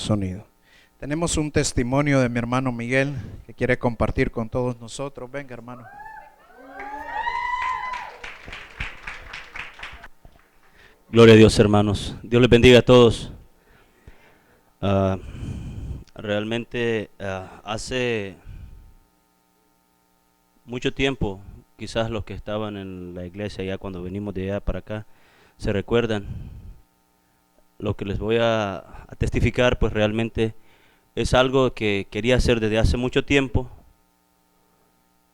sonido. Tenemos un testimonio de mi hermano Miguel que quiere compartir con todos nosotros. Venga, hermano. Gloria a Dios, hermanos. Dios les bendiga a todos. Realmente hace mucho tiempo, quizás los que estaban en la iglesia ya cuando venimos de allá para acá, se recuerdan. Lo que les voy a testificar, pues realmente es algo que quería hacer desde hace mucho tiempo.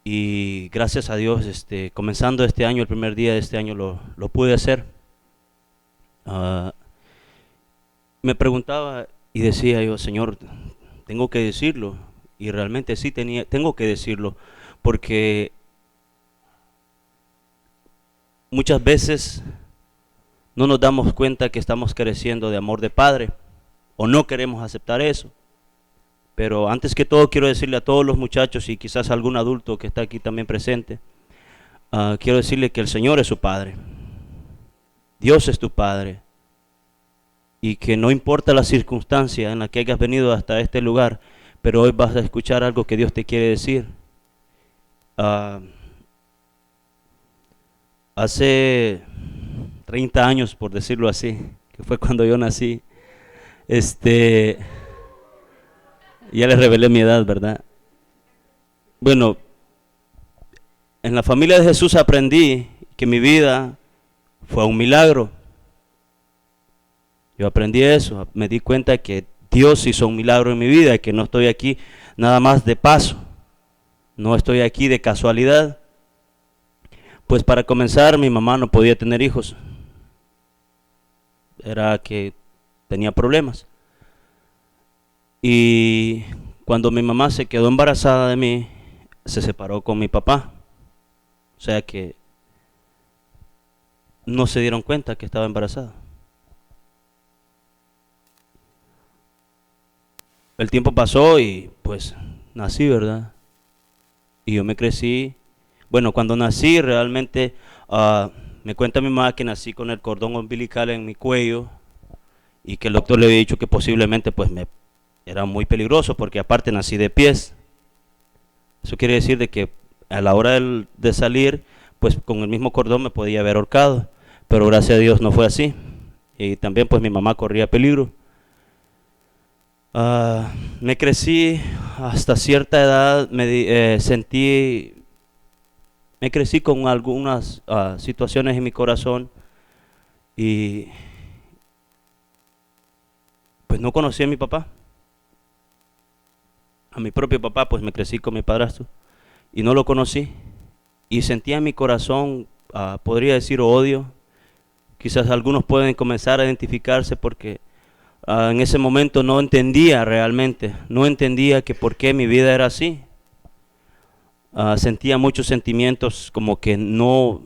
Y gracias a Dios, comenzando este año, el primer día de este año lo pude hacer. Me preguntaba y decía yo, Señor, tengo que decirlo. Y realmente sí tengo que decirlo, porque muchas veces no nos damos cuenta que estamos careciendo de amor de padre, o no queremos aceptar eso. Pero antes que todo quiero decirle a todos los muchachos y quizás a algún adulto que está aquí también presente, quiero decirle que el Señor es su Padre. Dios es tu Padre. Y que no importa la circunstancia en la que hayas venido hasta este lugar, pero hoy vas a escuchar algo que Dios te quiere decir. Hace 30 años, por decirlo así, que fue cuando yo nací, ya les revelé mi edad, ¿verdad? Bueno, en la familia de Jesús aprendí que mi vida fue un milagro. Yo aprendí eso, me di cuenta que Dios hizo un milagro en mi vida, que no estoy aquí nada más de paso, no estoy aquí de casualidad. Pues para comenzar, mi mamá no podía tener hijos, era que tenía problemas. Y cuando mi mamá se quedó embarazada de mí, se separó con mi papá, o sea que no se dieron cuenta que estaba embarazada. El tiempo pasó y pues nací, ¿verdad? Y yo me crecí. Bueno, cuando nací realmente me cuenta mi mamá que nací con el cordón umbilical en mi cuello y que el doctor le había dicho que posiblemente pues era muy peligroso porque aparte nací de pies. Eso quiere decir de que a la hora de salir pues con el mismo cordón me podía haber ahorcado, pero gracias a Dios no fue así. Y también pues mi mamá corría peligro. Me crecí hasta cierta edad, me crecí con algunas situaciones en mi corazón y pues no conocí a mi papá, a mi propio papá, pues me crecí con mi padrastro y no lo conocí y sentía en mi corazón, podría decir odio. Quizás algunos pueden comenzar a identificarse porque en ese momento no entendía realmente, no entendía que por qué mi vida era así. Sentía muchos sentimientos como que no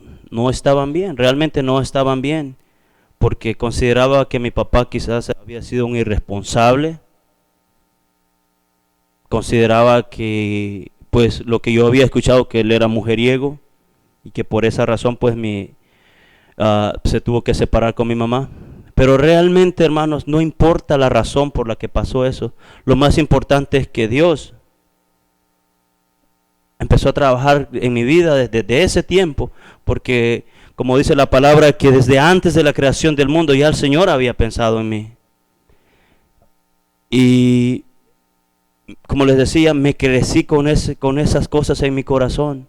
estaban bien, realmente no estaban bien, porque consideraba que mi papá quizás había sido un irresponsable, consideraba que pues lo que yo había escuchado que él era mujeriego y que por esa razón pues se tuvo que separar con mi mamá. Pero realmente, hermanos, no importa la razón por la que pasó eso. Lo más importante es que Dios empezó a trabajar en mi vida desde ese tiempo, porque como dice la palabra, que desde antes de la creación del mundo ya el Señor había pensado en mí. Y como les decía, me crecí con esas cosas en mi corazón.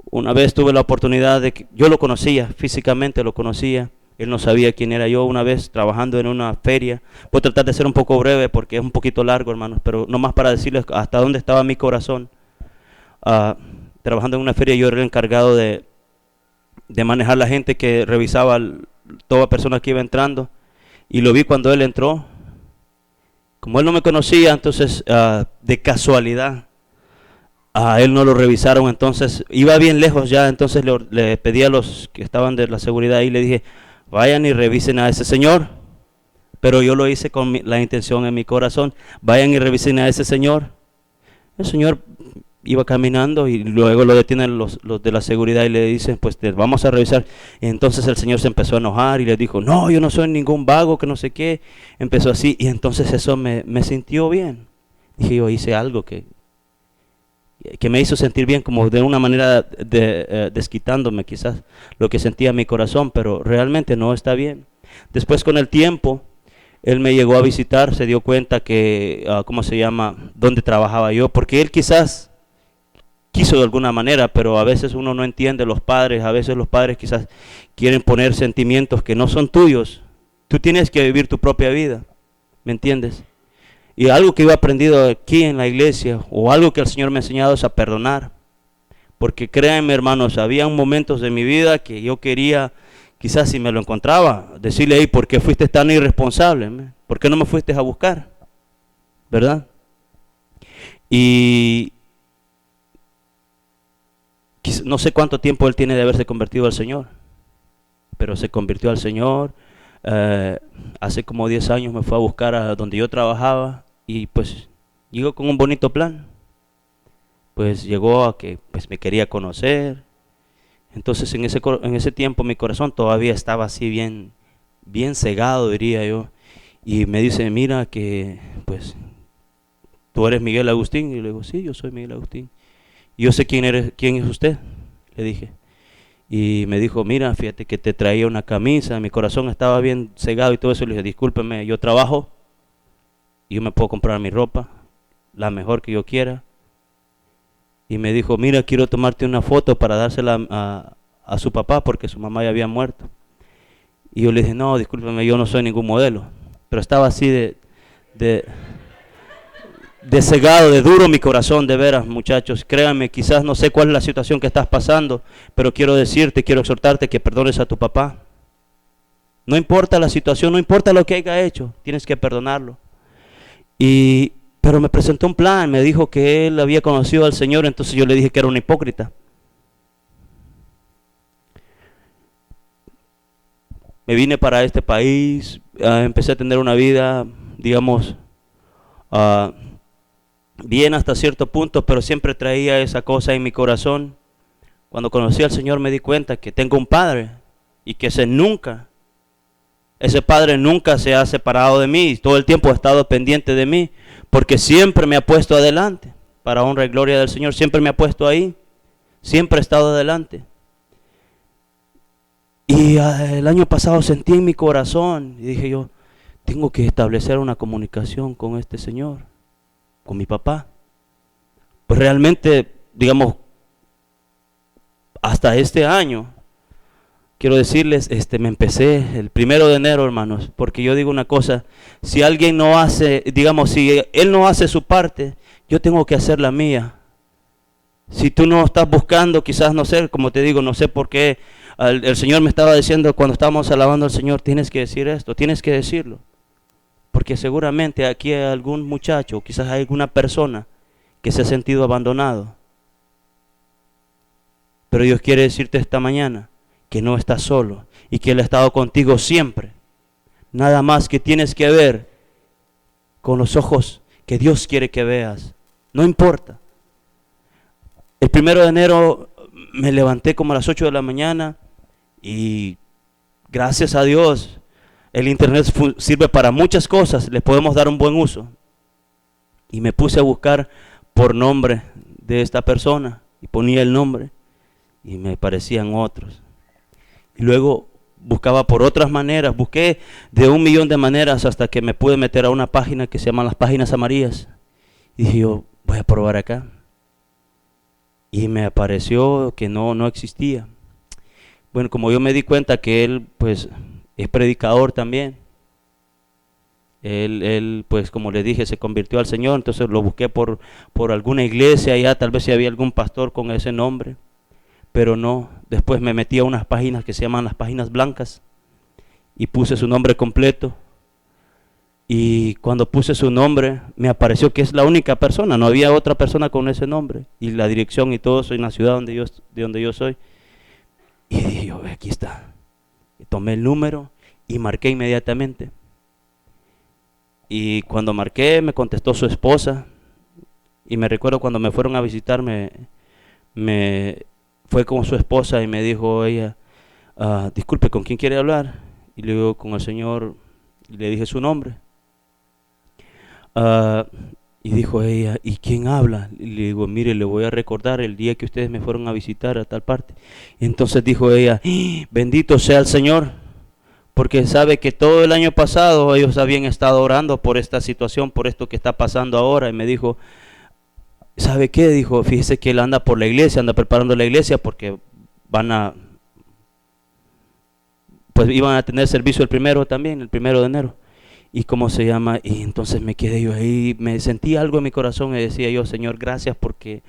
Una vez tuve la oportunidad yo lo conocía, físicamente lo conocía. Él no sabía quién era yo. Una vez trabajando en una feria, voy a tratar de ser un poco breve porque es un poquito largo, hermanos, pero nomás para decirles hasta dónde estaba mi corazón. Trabajando en una feria, yo era el encargado de manejar la gente que revisaba toda persona que iba entrando, y lo vi cuando él entró. Como él no me conocía, entonces de casualidad a él no lo revisaron, entonces iba bien lejos ya, entonces le pedí a los que estaban de la seguridad y le dije, vayan y revisen a ese señor. Pero yo lo hice con la intención en mi corazón, vayan y revisen a ese señor. El señor iba caminando y luego lo detienen los de la seguridad y le dicen, pues te vamos a revisar. Y entonces el señor se empezó a enojar y le dijo, no, yo no soy ningún vago, que no sé qué. Empezó así y entonces eso me sintió bien. Dije, yo hice algo que me hizo sentir bien, como de una manera desquitándome quizás lo que sentía en mi corazón, pero realmente no está bien. Después con el tiempo, él me llegó a visitar, se dio cuenta que, ¿cómo se llama?, dónde trabajaba yo, porque él quizás quiso de alguna manera, pero a veces uno no entiende los padres, a veces los padres quizás quieren poner sentimientos que no son tuyos. Tú tienes que vivir tu propia vida, ¿me entiendes? Y algo que yo he aprendido aquí en la iglesia, o algo que el Señor me ha enseñado, es a perdonar. Porque créanme, hermanos, había momentos de mi vida que yo quería, quizás si me lo encontraba, decirle, hey, ¿por qué fuiste tan irresponsable? ¿Por qué no me fuiste a buscar? ¿Verdad? Y no sé cuánto tiempo él tiene de haberse convertido al Señor, pero se convirtió al Señor. Hace como 10 años me fue a buscar a donde yo trabajaba y pues llegó con un bonito plan. Pues llegó a que pues me quería conocer. Entonces en ese tiempo mi corazón todavía estaba así bien cegado, diría yo. Y me dice, mira que pues tú eres Miguel Agustín. Y le digo, sí, yo soy Miguel Agustín. Y yo sé quién es usted, le dije. Y me dijo, mira, fíjate que te traía una camisa, mi corazón estaba bien cegado y todo eso. Le dije, discúlpeme, yo trabajo y yo me puedo comprar mi ropa, la mejor que yo quiera. Y me dijo, mira, quiero tomarte una foto para dársela a su papá porque su mamá ya había muerto. Y yo le dije, no, discúlpeme, yo no soy ningún modelo. Pero estaba así de cegado, de duro mi corazón, de veras, muchachos. Créanme, quizás no sé cuál es la situación que estás pasando, pero quiero decirte, quiero exhortarte que perdones a tu papá. No importa la situación, no importa lo que haya hecho, tienes que perdonarlo. Pero me presentó un plan, me dijo que él había conocido al Señor, entonces yo le dije que era un hipócrita. Me vine para este país, empecé a tener una vida, digamos, bien hasta cierto punto, pero siempre traía esa cosa en mi corazón. Cuando conocí al Señor me di cuenta que tengo un padre y que ese padre nunca se ha separado de mí, todo el tiempo ha estado pendiente de mí, porque siempre me ha puesto adelante, para honra y gloria del Señor, siempre me ha puesto ahí, siempre ha estado adelante. Y el año pasado sentí en mi corazón y dije yo, tengo que establecer una comunicación con este Señor, con mi papá. Pues realmente, digamos, hasta este año, quiero decirles, me empecé el 1 de enero, hermanos, porque yo digo una cosa, si alguien no hace, digamos, si él no hace su parte, yo tengo que hacer la mía. Si tú no estás buscando, quizás no sé, como te digo, no sé por qué, el Señor me estaba diciendo cuando estábamos alabando al Señor, tienes que decir esto, tienes que decirlo. Porque seguramente aquí hay algún muchacho, quizás hay alguna persona que se ha sentido abandonado. Pero Dios quiere decirte esta mañana que no estás solo y que Él ha estado contigo siempre. Nada más que tienes que ver con los ojos que Dios quiere que veas. No importa. El 1 de enero me levanté como a las 8 de la mañana y gracias a Dios el internet sirve para muchas cosas, le podemos dar un buen uso. Y me puse a buscar por nombre de esta persona y ponía el nombre y me parecían otros. Y luego buscaba por otras maneras, busqué de 1.000.000 de maneras hasta que me pude meter a una página que se llama las páginas amarillas. Y dije yo, voy a probar acá. Y me apareció que no existía. Bueno, como yo me di cuenta que él pues es predicador también. Él pues como le dije se convirtió al Señor, entonces lo busqué por alguna iglesia allá, tal vez si había algún pastor con ese nombre. Pero no, después me metí a unas páginas que se llaman las páginas blancas y puse su nombre completo. Y cuando puse su nombre, me apareció que es la única persona, no había otra persona con ese nombre. Y la dirección y todo, soy en la ciudad de donde yo soy. Y dije yo, aquí está. Y tomé el número y marqué inmediatamente. Y cuando marqué, me contestó su esposa. Y me recuerdo cuando me fueron a visitar, fue con su esposa y me dijo ella, disculpe, ¿con quién quiere hablar? Y le digo, con el Señor, y le dije su nombre. Y dijo ella, ¿y quién habla? Y le digo, mire, le voy a recordar el día que ustedes me fueron a visitar a tal parte. Y entonces dijo ella, bendito sea el Señor, porque sabe que todo el año pasado ellos habían estado orando por esta situación, por esto que está pasando ahora. Y me dijo, ¿sabe qué? Dijo, fíjese que él anda por la iglesia, anda preparando la iglesia porque pues iban a tener servicio el 1 de enero. Y cómo se llama, y entonces me quedé yo ahí, me sentí algo en mi corazón y decía yo, Señor, gracias porque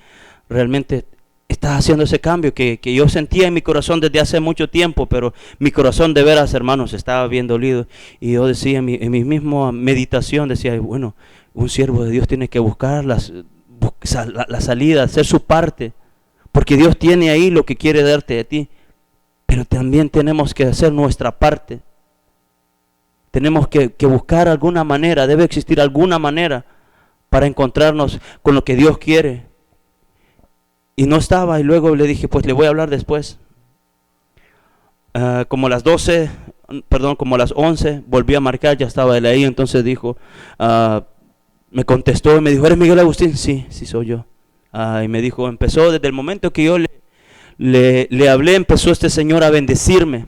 realmente estás haciendo ese cambio que yo sentía en mi corazón desde hace mucho tiempo, pero mi corazón de veras, hermanos, estaba bien dolido. Y yo decía en mi misma meditación, decía, bueno, un siervo de Dios tiene que buscar la salida, hacer su parte, porque Dios tiene ahí lo que quiere darte a ti, pero también tenemos que hacer nuestra parte. Tenemos que buscar alguna manera, debe existir alguna manera para encontrarnos con lo que Dios quiere. Y no estaba, y luego le dije, pues le voy a hablar después. Como a las 11, volví a marcar, ya estaba él ahí, entonces dijo, me contestó y me dijo, ¿eres Miguel Agustín? Sí, sí soy yo. Y me dijo, empezó desde el momento que yo le hablé, empezó este señor a bendecirme.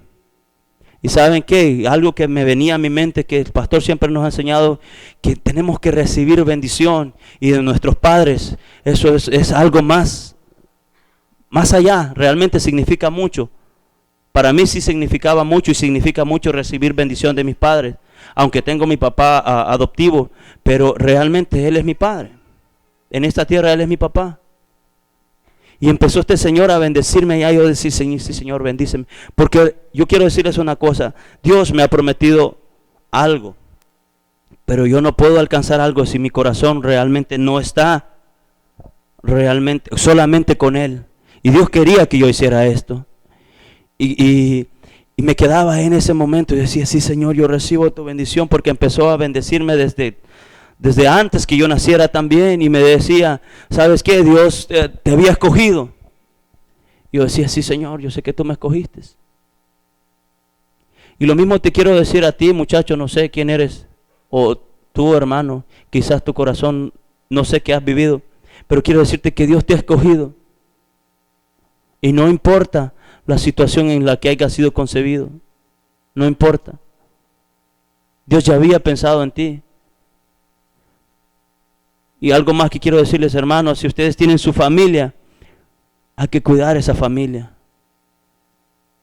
Y ¿saben qué? Algo que me venía a mi mente, que el pastor siempre nos ha enseñado, que tenemos que recibir bendición y de nuestros padres. Eso es algo más allá, realmente significa mucho. Para mí sí significaba mucho y significa mucho recibir bendición de mis padres. Aunque tengo mi papá adoptivo, pero realmente él es mi padre. En esta tierra él es mi papá. Y empezó este señor a bendecirme y a yo decir, sí, Señor, bendíceme. Porque yo quiero decirles una cosa, Dios me ha prometido algo, pero yo no puedo alcanzar algo si mi corazón realmente no está solamente con Él. Y Dios quería que yo hiciera esto. Y me quedaba en ese momento y decía, sí, Señor, yo recibo tu bendición, porque empezó a bendecirme desde antes que yo naciera también, y me decía, ¿sabes qué? Dios te había escogido. Yo decía, sí, Señor, yo sé que tú me escogiste. Y lo mismo te quiero decir a ti, muchacho, no sé quién eres, o tú, hermano, quizás tu corazón, no sé qué has vivido, pero quiero decirte que Dios te ha escogido. Y no importa la situación en la que hayas sido concebido, no importa. Dios ya había pensado en ti. Y algo más que quiero decirles, hermanos, si ustedes tienen su familia, hay que cuidar esa familia.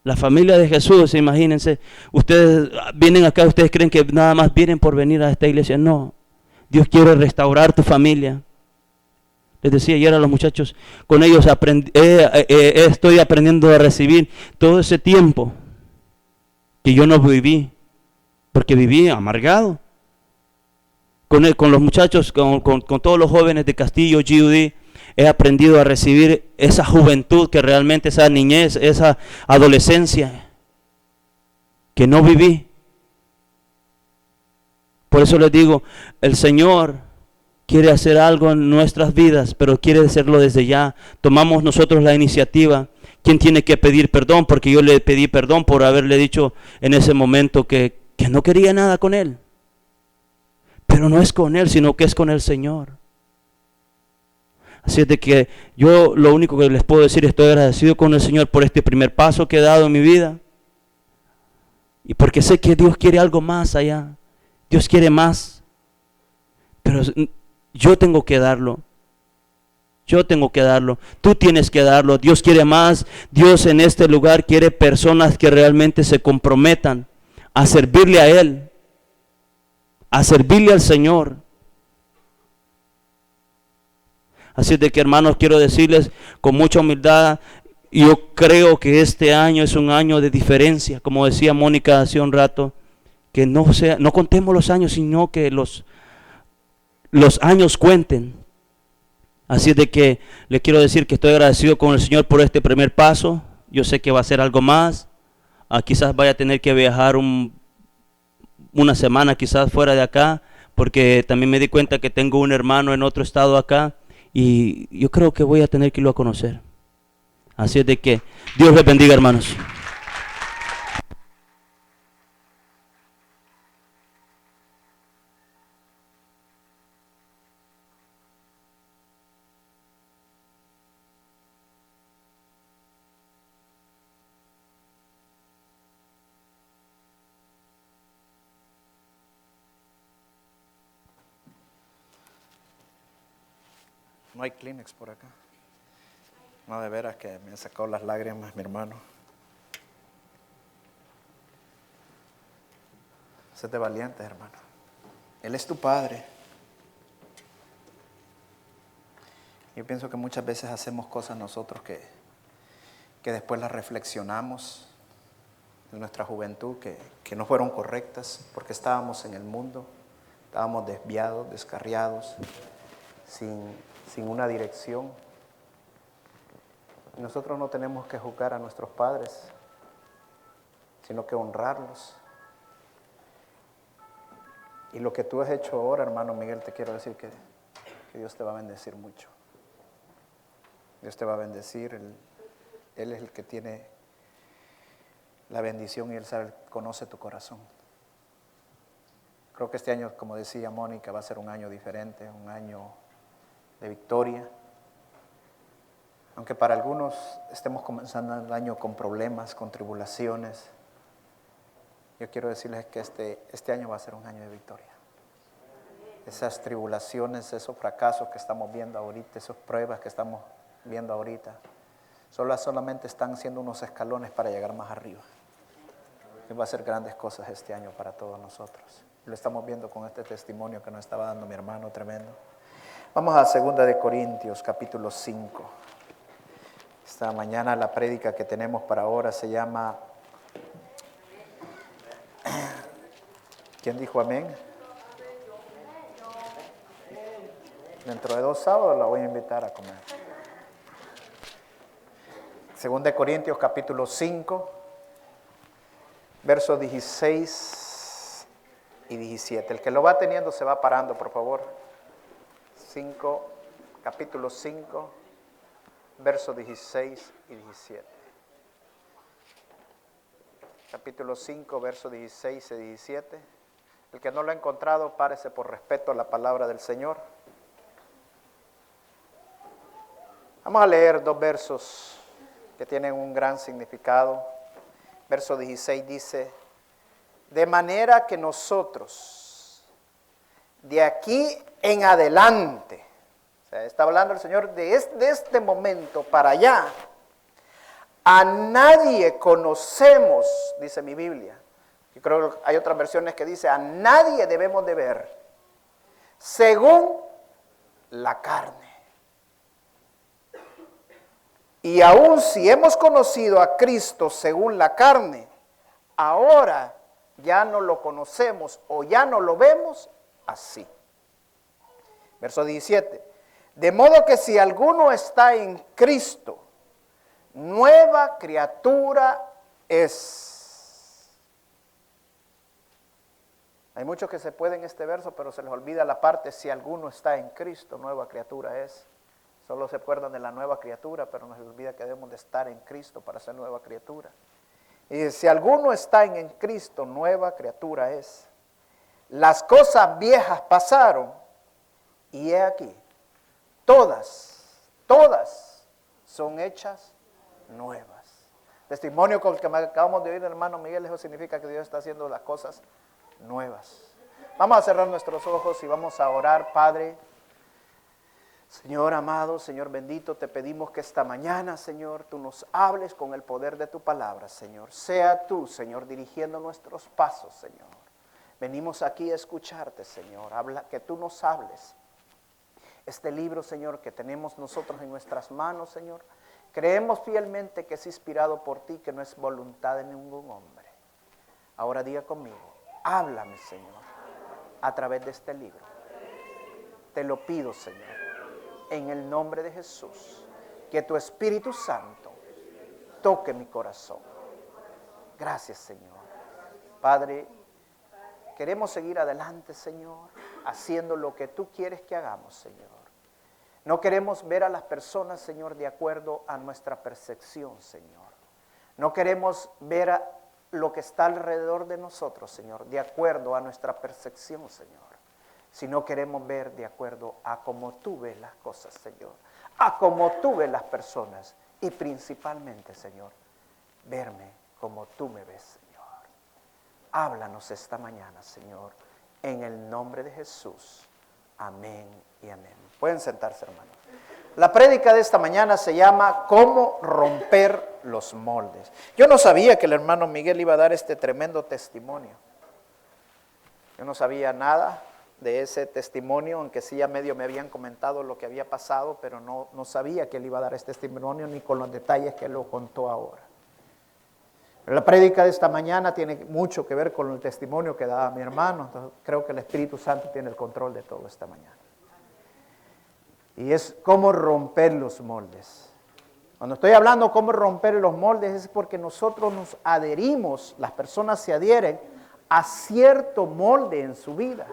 La familia de Jesús, imagínense, ustedes vienen acá, ustedes creen que nada más vienen por venir a esta iglesia. No, Dios quiere restaurar tu familia. Les decía ayer a los muchachos, con ellos estoy aprendiendo a recibir todo ese tiempo que yo no viví, porque viví amargado. Con los muchachos, con todos los jóvenes de Castillo, GUD, he aprendido a recibir esa juventud, que realmente esa niñez, esa adolescencia que no viví. Por eso les digo, el Señor quiere hacer algo en nuestras vidas, pero quiere hacerlo desde ya. Tomamos nosotros la iniciativa. ¿Quién tiene que pedir perdón? Porque yo le pedí perdón por haberle dicho en ese momento que no quería nada con Él. Pero no es con Él, sino que es con el Señor. Así es de que yo lo único que les puedo decir, estoy agradecido con el Señor por este primer paso que he dado en mi vida. Y porque sé que Dios quiere algo más allá. Dios quiere más. Pero yo tengo que darlo. Yo tengo que darlo. Tú tienes que darlo. Dios quiere más. Dios en este lugar quiere personas que realmente se comprometan a servirle a Él. A servirle al Señor. Así de que, hermanos, quiero decirles con mucha humildad, yo creo que este año es un año de diferencia. Como decía Mónica hace un rato, que no contemos los años, sino que los años cuenten. Así de que le quiero decir que estoy agradecido con el Señor por este primer paso. Yo sé que va a ser algo más. Quizás vaya a tener que viajar una semana quizás fuera de acá, porque también me di cuenta que tengo un hermano en otro estado acá, y yo creo que voy a tener que irlo a conocer. Así es de que Dios les bendiga, hermanos. No hay Kleenex por acá. No, de veras que me sacó las lágrimas mi hermano. Sé de valientes, hermano. Él es tu padre. Yo pienso que muchas veces hacemos cosas nosotros que después las reflexionamos en nuestra juventud, que no fueron correctas porque estábamos en el mundo, estábamos desviados, descarriados, sin una dirección. Y nosotros no tenemos que juzgar a nuestros padres, sino que honrarlos. Y lo que tú has hecho ahora, hermano Miguel, te quiero decir que Dios te va a bendecir mucho. Dios te va a bendecir. Él es el que tiene la bendición y Él conoce tu corazón. Creo que este año, como decía Mónica, va a ser un año diferente, un año de victoria. Aunque para algunos estemos comenzando el año con problemas, con tribulaciones, yo quiero decirles que este año va a ser un año de victoria. Esas tribulaciones, esos fracasos que estamos viendo ahorita, esas pruebas que estamos viendo ahorita, solamente están siendo unos escalones para llegar más arriba. Y va a ser grandes cosas este año para todos nosotros. Lo estamos viendo con este testimonio que nos estaba dando mi hermano tremendo. Vamos a 2 de Corintios, capítulo 5. Esta mañana la prédica que tenemos para ahora se llama... ¿Quién dijo amén? Dentro de 2 sábados la voy a invitar a comer. 2 de Corintios, capítulo 5, versos 16 y 17. El que lo va teniendo se va parando, por favor. Capítulo 5, versos 16 y 17. Capítulo 5, versos 16 y 17. El que no lo ha encontrado, párese por respeto a la palabra del Señor. Vamos a leer 2 versos que tienen un gran significado. Verso 16 dice: de manera que nosotros, de aquí en adelante, o sea, está hablando el Señor de este momento para allá, a nadie conocemos, dice mi Biblia. Yo creo que hay otras versiones que dice: a nadie debemos de ver según la carne. Y aun si hemos conocido a Cristo según la carne, ahora ya no lo conocemos o ya no lo vemos así. Verso 17. De modo que si alguno está en Cristo, nueva criatura es. Hay muchos que se pueden este verso, pero se les olvida la parte: si alguno está en Cristo, nueva criatura es. Solo se acuerdan de la nueva criatura, pero nos olvida que debemos de estar en Cristo para ser nueva criatura. Y dice: si alguno está en Cristo, nueva criatura es. Las cosas viejas pasaron, y he aquí, todas son hechas nuevas. Testimonio con el que acabamos de oír, hermano Miguel, eso significa que Dios está haciendo las cosas nuevas. Vamos a cerrar nuestros ojos y vamos a orar. Padre, Señor amado, Señor bendito, te pedimos que esta mañana, Señor, tú nos hables con el poder de tu palabra, Señor. Sea tú, Señor, dirigiendo nuestros pasos, Señor. Venimos aquí a escucharte, Señor. Que tú nos hables. Este libro, Señor, que tenemos nosotros en nuestras manos, Señor, creemos fielmente que es inspirado por ti, que no es voluntad de ningún hombre. Ahora diga conmigo: háblame, Señor, a través de este libro. Te lo pido, Señor, en el nombre de Jesús, que tu Espíritu Santo toque mi corazón. Gracias, Señor. Padre, queremos seguir adelante, Señor, haciendo lo que tú quieres que hagamos, Señor. No queremos ver a las personas, Señor, de acuerdo a nuestra percepción, Señor. No queremos ver a lo que está alrededor de nosotros, Señor, de acuerdo a nuestra percepción, Señor. Sino queremos ver de acuerdo a cómo tú ves las cosas, Señor. A cómo tú ves las personas. Y principalmente, Señor, verme como tú me ves, Señor. Háblanos esta mañana, Señor, en el nombre de Jesús. Amén y amén. Pueden sentarse, hermanos. La prédica de esta mañana se llama ¿Cómo romper los moldes? Yo no sabía que el hermano Miguel iba a dar este tremendo testimonio. Yo no sabía nada de ese testimonio, aunque sí ya medio me habían comentado lo que había pasado, pero no sabía que él iba a dar este testimonio ni con los detalles que él lo contó ahora. Pero la prédica de esta mañana tiene mucho que ver con el testimonio que daba mi hermano, entonces creo que el Espíritu Santo tiene el control de todo esta mañana. Y es cómo romper los moldes. Cuando estoy hablando cómo romper los moldes es porque nosotros nos adherimos, las personas se adhieren a cierto molde en su vida.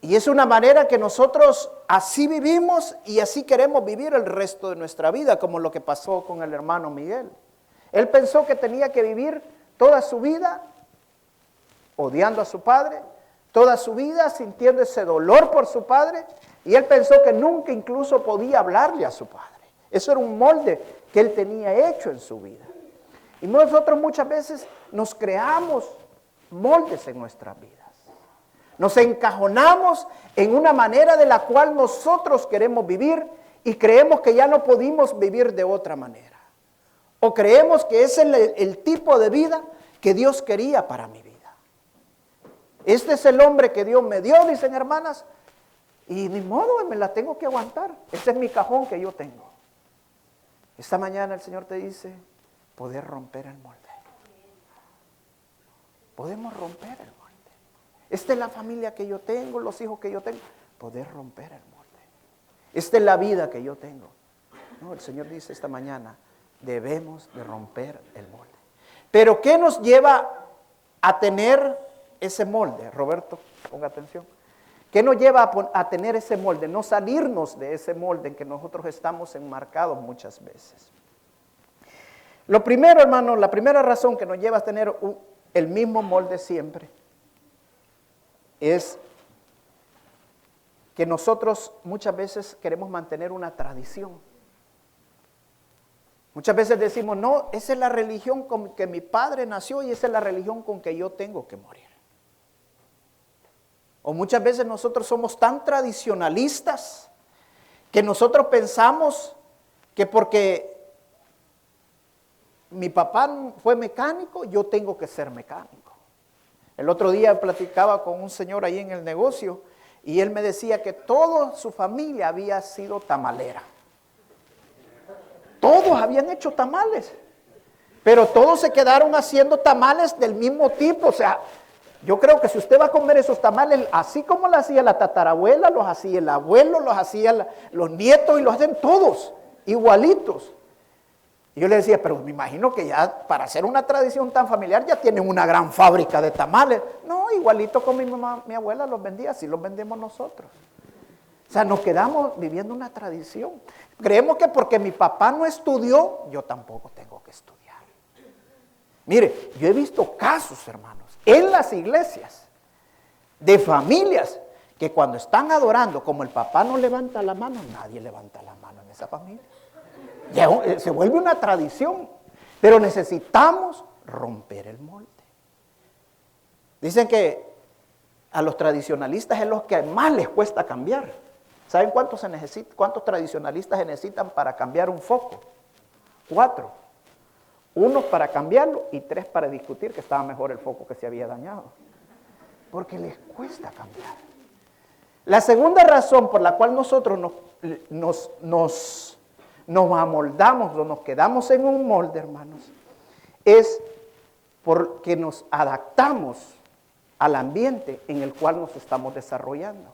Y es una manera que nosotros así vivimos y así queremos vivir el resto de nuestra vida, como lo que pasó con el hermano Miguel. Él pensó que tenía que vivir toda su vida odiando a su padre, toda su vida sintiendo ese dolor por su padre, y él pensó que nunca incluso podía hablarle a su padre. Eso era un molde que él tenía hecho en su vida. Y nosotros muchas veces nos creamos moldes en nuestras vidas. Nos encajonamos en una manera de la cual nosotros queremos vivir y creemos que ya no pudimos vivir de otra manera. O creemos que ese es el tipo de vida que Dios quería para mi vida. Este es el hombre que Dios me dio, dicen hermanas, y ni modo, me la tengo que aguantar. Ese es mi cajón que yo tengo. Esta mañana el Señor te dice, poder romper el molde. Podemos romper el molde. Esta es la familia que yo tengo, los hijos que yo tengo. Poder romper el molde. Esta es la vida que yo tengo. No, el Señor dice esta mañana, debemos de romper el molde. Pero ¿qué nos lleva a tener ese molde? Roberto, ponga atención. ¿Qué nos lleva a tener ese molde? No salirnos de ese molde en que nosotros estamos enmarcados muchas veces. Lo primero, hermano, la primera razón que nos lleva a tener el mismo molde siempre es que nosotros muchas veces queremos mantener una tradición. Muchas veces decimos, no, esa es la religión con que mi padre nació y esa es la religión con que yo tengo que morir. O muchas veces nosotros somos tan tradicionalistas que nosotros pensamos que porque mi papá fue mecánico, yo tengo que ser mecánico. El otro día platicaba con un señor ahí en el negocio y él me decía que toda su familia había sido tamalera. Todos habían hecho tamales, pero todos se quedaron haciendo tamales del mismo tipo. O sea, yo creo que si usted va a comer esos tamales, así como lo hacía la tatarabuela, los hacía el abuelo, los hacían los nietos y los hacen todos, igualitos. Y yo le decía, pero me imagino que ya para hacer una tradición tan familiar ya tienen una gran fábrica de tamales. No, igualito como mi mamá, mi abuela los vendía, así los vendemos nosotros. O sea, nos quedamos viviendo una tradición. Creemos que porque mi papá no estudió, yo tampoco tengo que estudiar. Mire, yo he visto casos, hermanos, en las iglesias, de familias que cuando están adorando, como el papá no levanta la mano, nadie levanta la mano en esa familia. Ya se vuelve una tradición, pero necesitamos romper el molde. Dicen que a los tradicionalistas es los que más les cuesta cambiar. ¿Saben cuántos tradicionalistas se necesitan para cambiar un foco? 4. 1 para cambiarlo y 3 para discutir que estaba mejor el foco que se había dañado. Porque les cuesta cambiar. La segunda razón por la cual nosotros nos amoldamos o nos quedamos en un molde, hermanos, es porque nos adaptamos al ambiente en el cual nos estamos desarrollando.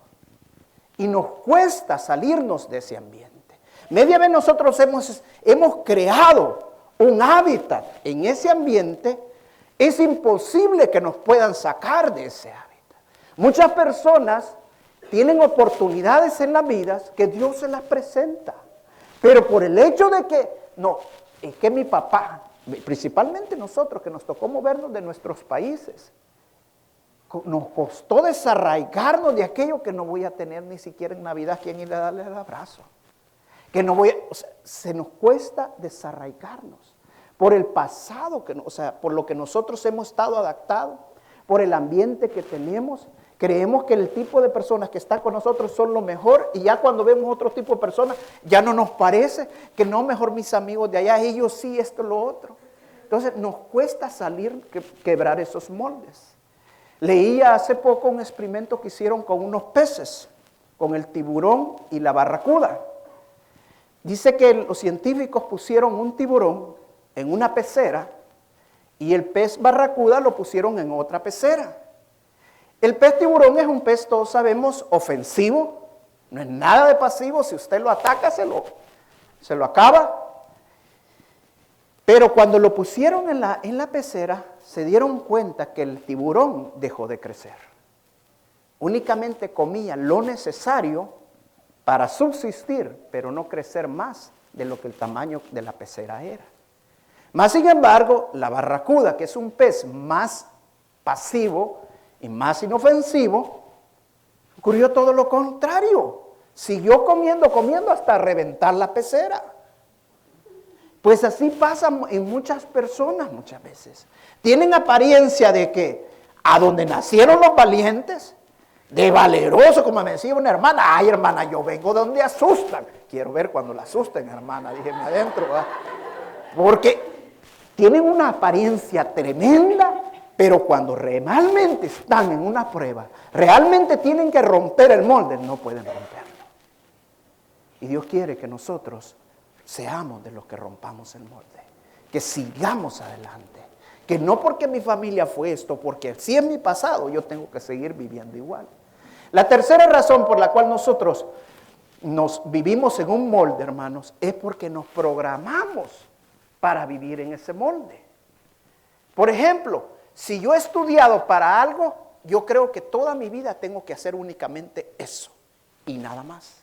Y nos cuesta salirnos de ese ambiente. Media vez nosotros hemos creado un hábitat en ese ambiente, es imposible que nos puedan sacar de ese hábitat. Muchas personas tienen oportunidades en la vida que Dios se las presenta. Pero por el hecho de que, no, es que mi papá, principalmente nosotros que nos tocó movernos de nuestros países, nos costó desarraigarnos de aquello que no voy a tener ni siquiera en Navidad quien ir a darle el abrazo. Que no voy a, o sea, se nos cuesta desarraigarnos por el pasado, o sea, por lo que nosotros hemos estado adaptados, por el ambiente que tenemos. Creemos que el tipo de personas que están con nosotros son lo mejor y ya cuando vemos otro tipo de personas ya no nos parece, que no, mejor mis amigos de allá, ellos sí, esto, lo otro. Entonces nos cuesta salir, quebrar esos moldes. Leía hace poco un experimento que hicieron con unos peces, con el tiburón y la barracuda. Dice que los científicos pusieron un tiburón en una pecera y el pez barracuda lo pusieron en otra pecera. El pez tiburón es un pez, todos sabemos, ofensivo, no es nada de pasivo, si usted lo ataca se lo acaba. Pero cuando lo pusieron en la pecera, se dieron cuenta que el tiburón dejó de crecer. Únicamente comía lo necesario para subsistir, pero no crecer más de lo que el tamaño de la pecera era. Más sin embargo, la barracuda, que es un pez más pasivo y más inofensivo, ocurrió todo lo contrario. Siguió comiendo hasta reventar la pecera. Pues así pasa en muchas personas muchas veces. Tienen apariencia de que a donde nacieron los valientes, de valeroso, como me decía una hermana, ay hermana, yo vengo de donde asustan. Quiero ver cuando la asusten, hermana, dígame adentro, ¿verdad? Porque tienen una apariencia tremenda, pero cuando realmente están en una prueba, realmente tienen que romper el molde, no pueden romperlo. Y Dios quiere que nosotros seamos de los que rompamos el molde, que sigamos adelante, que no porque mi familia fue esto, porque si es mi pasado, yo tengo que seguir viviendo igual. La tercera razón por la cual nosotros nos vivimos en un molde, hermanos, es porque nos programamos para vivir en ese molde. Por ejemplo, si yo he estudiado para algo, yo creo que toda mi vida tengo que hacer únicamente eso y nada más.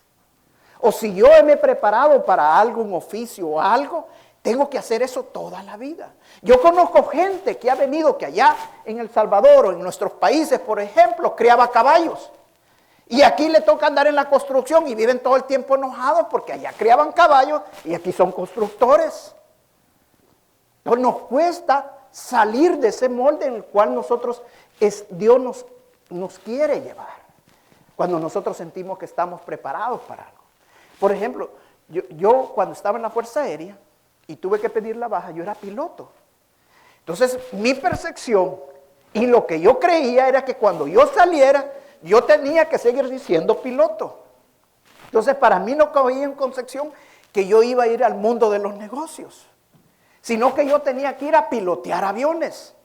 O si yo me he preparado para algo, un oficio o algo, tengo que hacer eso toda la vida. Yo conozco gente que ha venido, que allá en El Salvador o en nuestros países, por ejemplo, criaba caballos. Y aquí le toca andar en la construcción y viven todo el tiempo enojados porque allá criaban caballos y aquí son constructores. Entonces nos cuesta salir de ese molde en el cual Dios nos quiere llevar. Cuando nosotros sentimos que estamos preparados para algo. Por ejemplo, yo cuando estaba en la Fuerza Aérea y tuve que pedir la baja, yo era piloto. Entonces, mi percepción y lo que yo creía era que cuando yo saliera, yo tenía que seguir siendo piloto. Entonces, para mí no cabía en concepción que yo iba a ir al mundo de los negocios, sino que yo tenía que ir a pilotear aviones.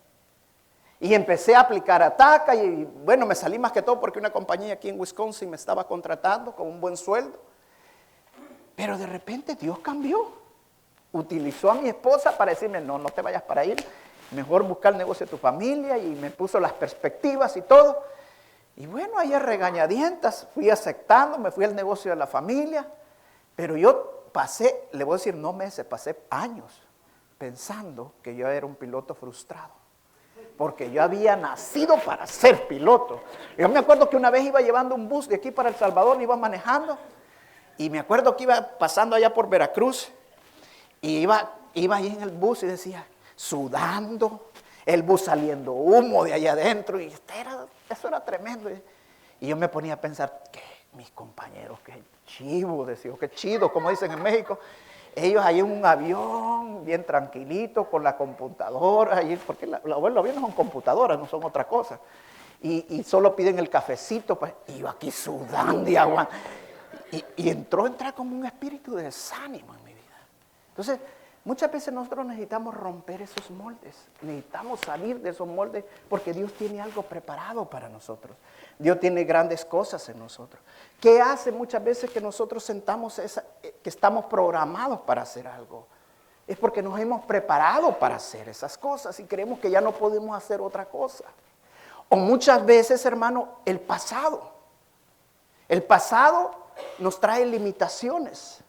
Y empecé a aplicar a TACA y bueno, me salí más que todo porque una compañía aquí en Wisconsin me estaba contratando con un buen sueldo. Pero de repente Dios cambió. Utilizó a mi esposa para decirme, no te vayas para ir, mejor buscar el negocio de tu familia, y me puso las perspectivas y todo. Y bueno, ahí a regañadientas fui aceptando, me fui al negocio de la familia, pero yo pasé, le voy a decir no meses, pasé años pensando que yo era un piloto frustrado, porque yo había nacido para ser piloto. Yo me acuerdo que una vez iba llevando un bus de aquí para El Salvador, iba manejando, y me acuerdo que iba pasando allá por Veracruz, y iba ahí en el bus y decía, sudando, el bus saliendo humo de allá adentro, y eso era tremendo. Y yo me ponía a pensar, que mis compañeros, qué chivo, decía, qué chido, como dicen en México, ellos ahí en un avión, bien tranquilito, con la computadora, porque los aviones son computadoras, no son otra cosa, y solo piden el cafecito, pues, y yo aquí sudando y aguantando. Y entró como un espíritu de desánimo en mi vida. Entonces, muchas veces nosotros necesitamos romper esos moldes, necesitamos salir de esos moldes porque Dios tiene algo preparado para nosotros. Dios tiene grandes cosas en nosotros. ¿Qué hace muchas veces que nosotros que estamos programados para hacer algo? Es porque nos hemos preparado para hacer esas cosas y creemos que ya no podemos hacer otra cosa. O muchas veces, hermano, el pasado. El pasado nos trae limitaciones.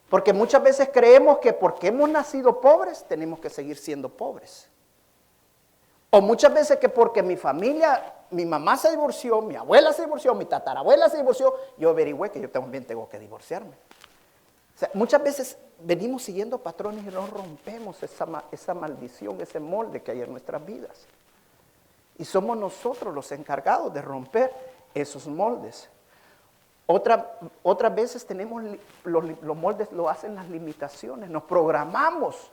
Porque muchas veces creemos que porque hemos nacido pobres, tenemos que seguir siendo pobres. O muchas veces que porque mi familia, mi mamá se divorció, mi abuela se divorció, mi tatarabuela se divorció, yo averigüé que yo también tengo que divorciarme. O sea, muchas veces venimos siguiendo patrones y no rompemos esa maldición, ese molde que hay en nuestras vidas. Y somos nosotros los encargados de romper esos moldes. Otras veces tenemos los moldes, lo hacen las limitaciones. Nos programamos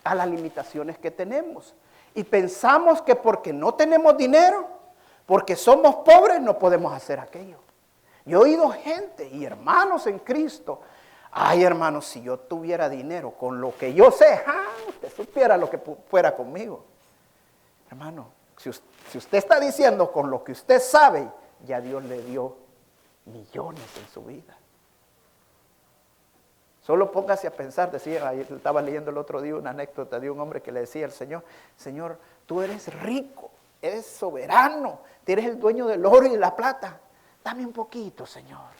a las limitaciones que tenemos. Y pensamos que porque no tenemos dinero, porque somos pobres, no podemos hacer aquello. Yo he oído gente y hermanos en Cristo. Ay, hermanos, si yo tuviera dinero con lo que yo sé, usted supiera lo que fuera conmigo. Hermano, si usted está diciendo con lo que usted sabe, ya Dios le dio millones en su vida. Solo póngase a pensar, decía, estaba leyendo el otro día una anécdota de un hombre que le decía al Señor, Señor, tú eres rico, eres soberano, eres el dueño del oro y de la plata. Dame un poquito, Señor.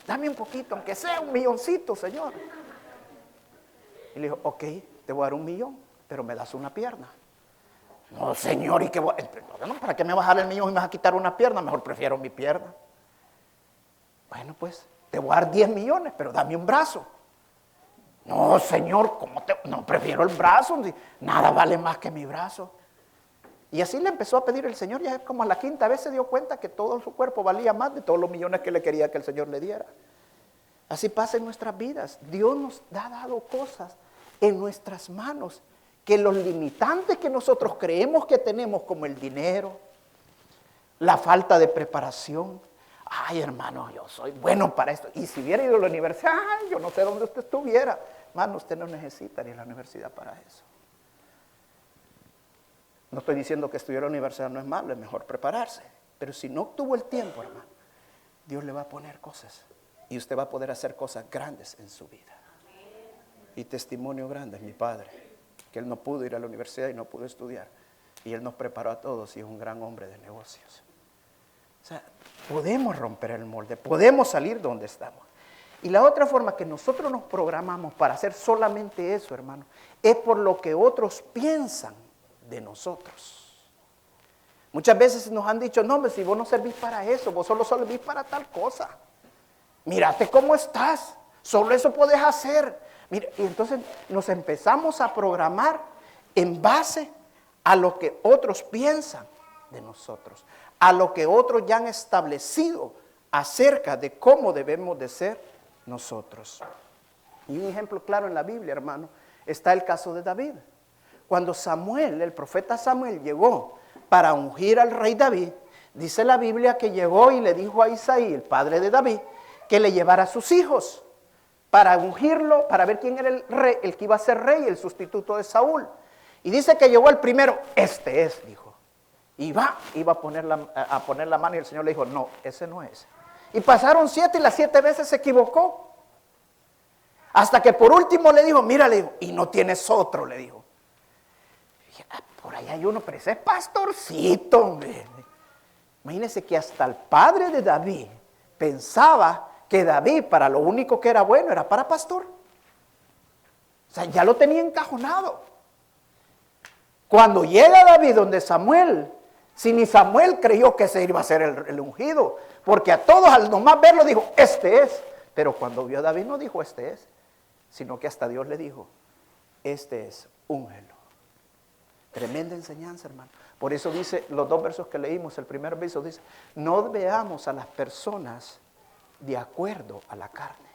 Dame un poquito, aunque sea un milloncito, Señor. Y le dijo, ok, te voy a dar 1 millón, pero me das una pierna. No, Señor, ¿y qué voy? ¿Para qué me vas a dar el millón y me vas a quitar una pierna? Mejor prefiero mi pierna. Bueno, pues, te voy a dar 10 millones, pero dame un brazo. No, Señor, no, prefiero el brazo, nada vale más que mi brazo. Y así le empezó a pedir el Señor, ya como a la 5ª vez se dio cuenta que todo su cuerpo valía más de todos los millones que le quería que el Señor le diera. Así pasa en nuestras vidas. Dios nos ha dado cosas en nuestras manos que los limitantes que nosotros creemos que tenemos, como el dinero, la falta de preparación. Ay, hermano, yo soy bueno para esto. Y si hubiera ido a la universidad, yo no sé dónde usted estuviera. Hermano, usted no necesita ir a la universidad para eso. No estoy diciendo que estudiar a la universidad no es malo, es mejor prepararse. Pero si no obtuvo el tiempo, hermano, Dios le va a poner cosas. Y usted va a poder hacer cosas grandes en su vida. Y testimonio grande es mi padre, que él no pudo ir a la universidad y no pudo estudiar. Y él nos preparó a todos y es un gran hombre de negocios. O sea, podemos romper el molde, podemos salir donde estamos. Y la otra forma que nosotros nos programamos para hacer solamente eso, hermano, es por lo que otros piensan de nosotros. Muchas veces nos han dicho, no, hombre, si vos no servís para eso, vos solo servís para tal cosa. Mírate cómo estás, solo eso podés hacer. Mira, y entonces nos empezamos a programar en base a lo que otros piensan de nosotros, a lo que otros ya han establecido acerca de cómo debemos de ser nosotros. Y un ejemplo claro en la Biblia, hermano, está el caso de David. Cuando Samuel, el profeta Samuel, llegó para ungir al rey David, dice la Biblia que llegó y le dijo a Isaí, el padre de David, que le llevara a sus hijos para ungirlo, para ver quién era el rey, el que iba a ser rey, el sustituto de Saúl. Y dice que llegó el primero, este es, dijo. Y iba a poner la mano y el Señor le dijo, no, ese no es. Y pasaron 7 y las 7 veces se equivocó. Hasta que por último le dijo, mira, le dijo, y no tienes otro, le dijo. Por ahí hay uno, pero ese es pastorcito, hombre. Imagínense que hasta el padre de David pensaba que David para lo único que era bueno era para pastor. O sea, ya lo tenía encajonado. Cuando llega David donde Samuel, si ni Samuel creyó que ese iba a ser el ungido, porque a todos al nomás verlo dijo, este es. Pero cuando vio a David no dijo este es, sino que hasta Dios le dijo, este es, úngelo. Tremenda enseñanza, hermano. Por eso dice, los 2 versos que leímos, el primer verso dice, no veamos a las personas de acuerdo a la carne.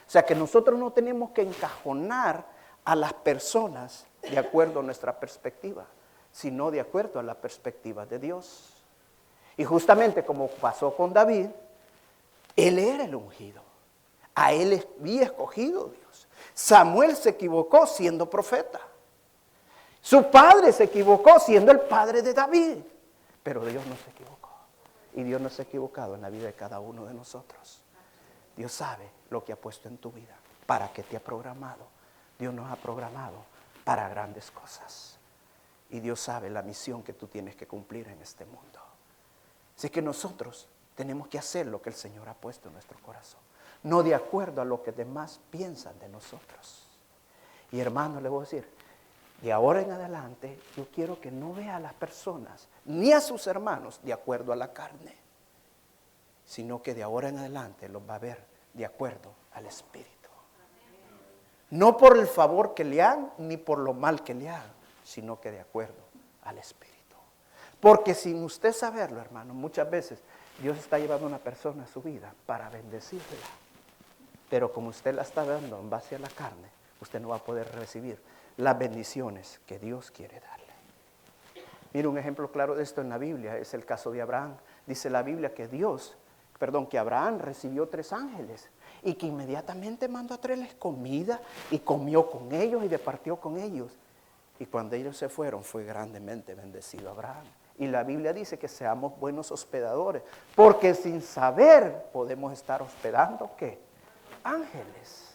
O sea que nosotros no tenemos que encajonar a las personas de acuerdo a nuestra perspectiva, sino de acuerdo a la perspectiva de Dios. Y justamente como pasó con David, él era el ungido. A él había escogido Dios. Samuel se equivocó siendo profeta. Su padre se equivocó siendo el padre de David. Pero Dios no se equivocó. Y Dios no se ha equivocado en la vida de cada uno de nosotros. Dios sabe lo que ha puesto en tu vida. ¿Para qué te ha programado? Dios nos ha programado para grandes cosas. Y Dios sabe la misión que tú tienes que cumplir en este mundo. Así que nosotros Tenemos que hacer lo que el Señor ha puesto en nuestro corazón, no de acuerdo a lo que demás piensan de nosotros. Y hermano, le voy a decir, de ahora en adelante, yo quiero que no vea a las personas, ni a sus hermanos, de acuerdo a la carne, sino que de ahora en adelante los va a ver de acuerdo al Espíritu. No por el favor que le hagan, ni por lo mal que le hagan, sino que de acuerdo al Espíritu. Porque sin usted saberlo, hermano, muchas veces Dios está llevando a una persona a su vida para bendecirla. Pero como usted la está dando en base a la carne, usted no va a poder recibir las bendiciones que Dios quiere darle. Mira, un ejemplo claro de esto en la Biblia es el caso de Abraham. Dice la Biblia que que Abraham recibió 3 ángeles y que inmediatamente mandó a traerles comida y comió con ellos y departió con ellos. Y cuando ellos se fueron, fue grandemente bendecido Abraham. Y la Biblia dice que seamos buenos hospedadores, porque sin saber podemos estar hospedando, ¿qué? Ángeles.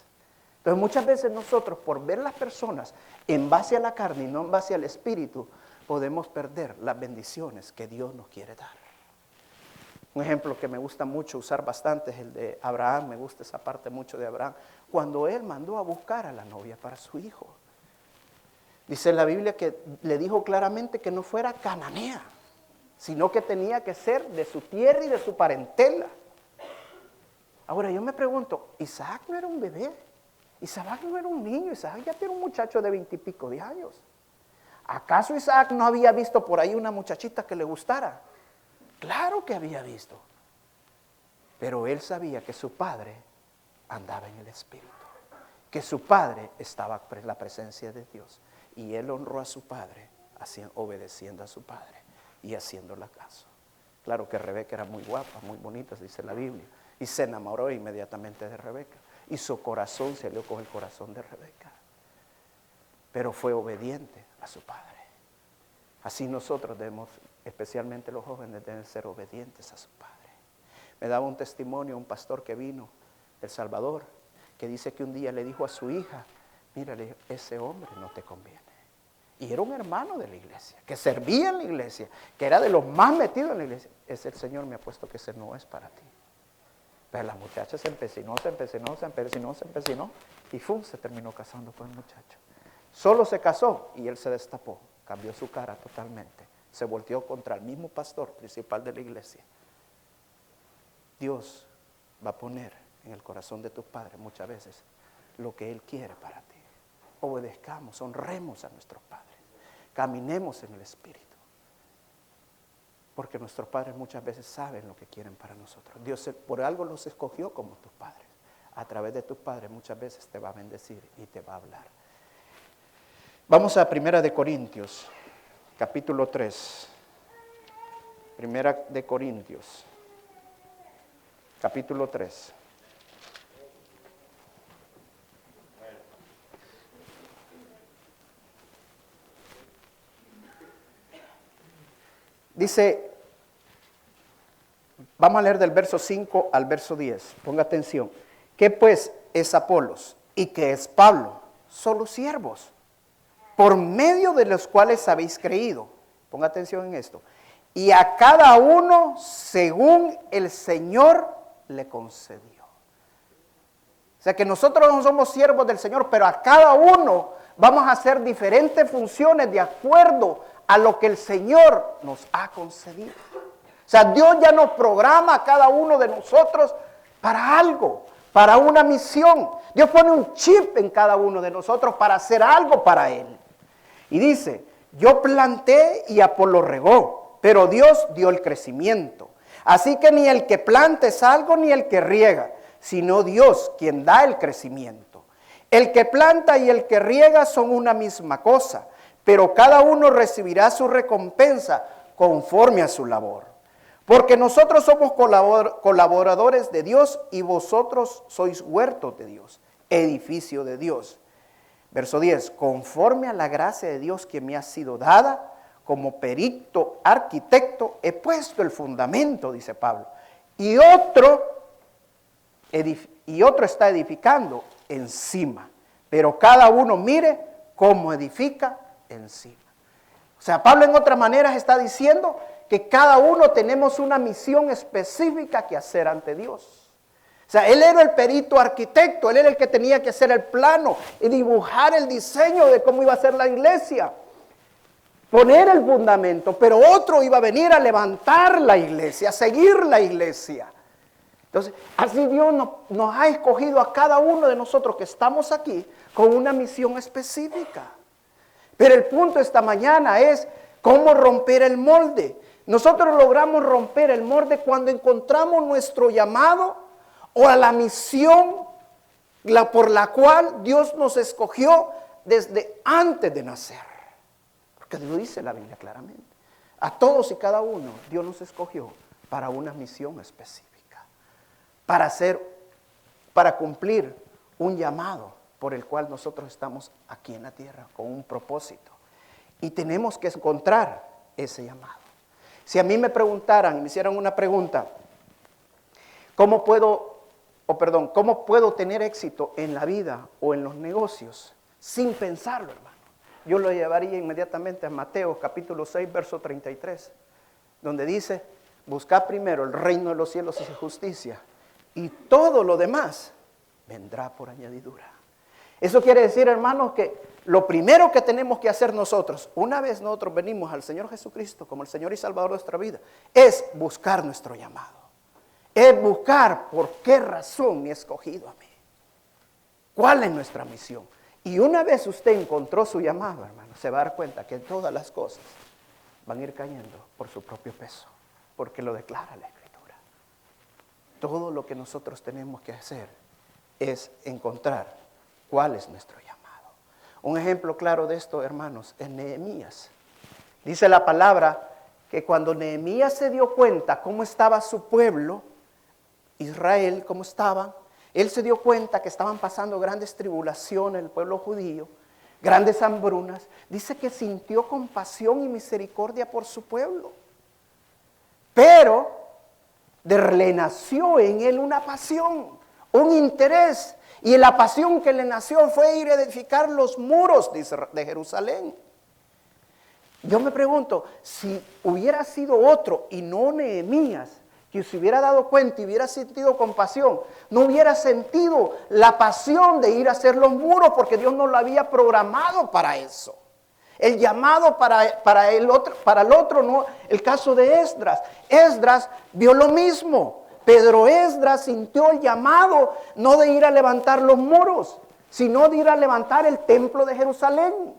Entonces muchas veces nosotros, por ver las personas en base a la carne y no en base al Espíritu, podemos perder las bendiciones que Dios nos quiere dar. Un ejemplo que me gusta mucho usar bastante es el de Abraham. Me gusta esa parte mucho de Abraham, cuando él mandó a buscar a la novia para su hijo. Dice la Biblia que le dijo claramente que no fuera cananea, sino que tenía que ser de su tierra y de su parentela. Ahora yo me pregunto, Isaac no era un bebé, Isaac no era un niño, Isaac ya era un muchacho de 20 y pico de años. ¿Acaso Isaac no había visto por ahí una muchachita que le gustara? Claro que había visto, pero él sabía que su padre andaba en el Espíritu, que su padre estaba en la presencia de Dios. Y él honró a su padre, obedeciendo a su padre y haciéndole caso. Claro que Rebeca era muy guapa, muy bonita, dice la Biblia. Y se enamoró inmediatamente de Rebeca. Y su corazón se alió con el corazón de Rebeca. Pero fue obediente a su padre. Así nosotros debemos, especialmente los jóvenes, deben ser obedientes a su padre. Me daba un testimonio un pastor que vino de El Salvador, que dice que un día le dijo a su hija, mírale, ese hombre no te conviene. Y era un hermano de la iglesia, que servía en la iglesia, que era de los más metidos en la iglesia. El Señor me ha puesto que ese no es para ti. Pero la muchacha se empecinó, y se terminó casando con el muchacho. Solo se casó y él se destapó, cambió su cara totalmente. Se volteó contra el mismo pastor principal de la iglesia. Dios va a poner en el corazón de tus padres muchas veces lo que Él quiere para ti. Obedezcamos, honremos a nuestros padres, caminemos en el Espíritu, porque nuestros padres muchas veces saben lo que quieren para nosotros. Dios por algo los escogió como tus padres. A través de tus padres muchas veces te va a bendecir y te va a hablar. Vamos a 1 Corintios, capítulo 3. 1 Corintios, capítulo 3. Dice, vamos a leer del verso 5 al verso 10. Ponga atención. ¿Qué pues es Apolos y qué es Pablo? Solo siervos, por medio de los cuales habéis creído. Ponga atención en esto. Y a cada uno según el Señor le concedió. O sea que nosotros no somos siervos del Señor, pero a cada uno vamos a hacer diferentes funciones de acuerdo a lo que el Señor nos ha concedido. O sea, Dios ya nos programa a cada uno de nosotros para algo, para una misión. Dios pone un chip en cada uno de nosotros para hacer algo para Él. Y dice, yo planté y Apolo regó, pero Dios dio el crecimiento. Así que ni el que planta es algo ni el que riega, sino Dios quien da el crecimiento. El que planta y el que riega son una misma cosa, pero cada uno recibirá su recompensa conforme a su labor. Porque nosotros somos colaboradores de Dios y vosotros sois huertos de Dios, edificio de Dios. Verso 10, conforme a la gracia de Dios que me ha sido dada, como perito arquitecto, he puesto el fundamento, dice Pablo, y otro está edificando encima, pero cada uno mire cómo edifica encima. O sea, Pablo en otras maneras está diciendo que cada uno tenemos una misión específica que hacer ante Dios. O sea, él era el perito arquitecto, él era el que tenía que hacer el plano y dibujar el diseño de cómo iba a ser la iglesia, poner el fundamento, pero otro iba a venir a levantar la iglesia, a seguir la iglesia. Entonces, así Dios nos ha escogido a cada uno de nosotros que estamos aquí con una misión específica. Pero el punto esta mañana es cómo romper el molde. Nosotros logramos romper el molde cuando encontramos nuestro llamado o a la misión por la cual Dios nos escogió desde antes de nacer. Porque lo dice la Biblia claramente. A todos y cada uno Dios nos escogió para una misión específica. Para cumplir un llamado por el cual nosotros estamos aquí en la tierra, con un propósito. Y tenemos que encontrar ese llamado. Si a mí me preguntaran y me hicieran una pregunta, ¿cómo puedo tener éxito en la vida o en los negocios? Sin pensarlo, hermano. Yo lo llevaría inmediatamente a Mateo capítulo 6, verso 33, donde dice, buscad primero el reino de los cielos y su justicia, y todo lo demás vendrá por añadidura. Eso quiere decir, hermanos, que lo primero que tenemos que hacer nosotros, una vez nosotros venimos al Señor Jesucristo como el Señor y Salvador de nuestra vida, es buscar nuestro llamado. Es buscar por qué razón me he escogido a mí. ¿Cuál es nuestra misión? Y una vez usted encontró su llamado, hermano, se va a dar cuenta que todas las cosas van a ir cayendo por su propio peso, porque lo declara la Escritura. Todo lo que nosotros tenemos que hacer es encontrar cuál es nuestro llamado. Un ejemplo claro de esto, hermanos, es Nehemías. Dice la palabra que cuando Nehemías se dio cuenta cómo estaba su pueblo, Israel, cómo estaba, él se dio cuenta que estaban pasando grandes tribulaciones el pueblo judío, grandes hambrunas. Dice que sintió compasión y misericordia por su pueblo. Pero le nació en él una pasión, un interés. Y la pasión que le nació fue ir a edificar los muros de Jerusalén. Yo me pregunto, si hubiera sido otro y no Nehemías, que se hubiera dado cuenta y hubiera sentido compasión, no hubiera sentido la pasión de ir a hacer los muros, porque Dios no lo había programado para eso. El llamado para el otro, no. El caso de Esdras. Esdras vio lo mismo. Pedro Esdras sintió el llamado no de ir a levantar los muros, sino de ir a levantar el templo de Jerusalén.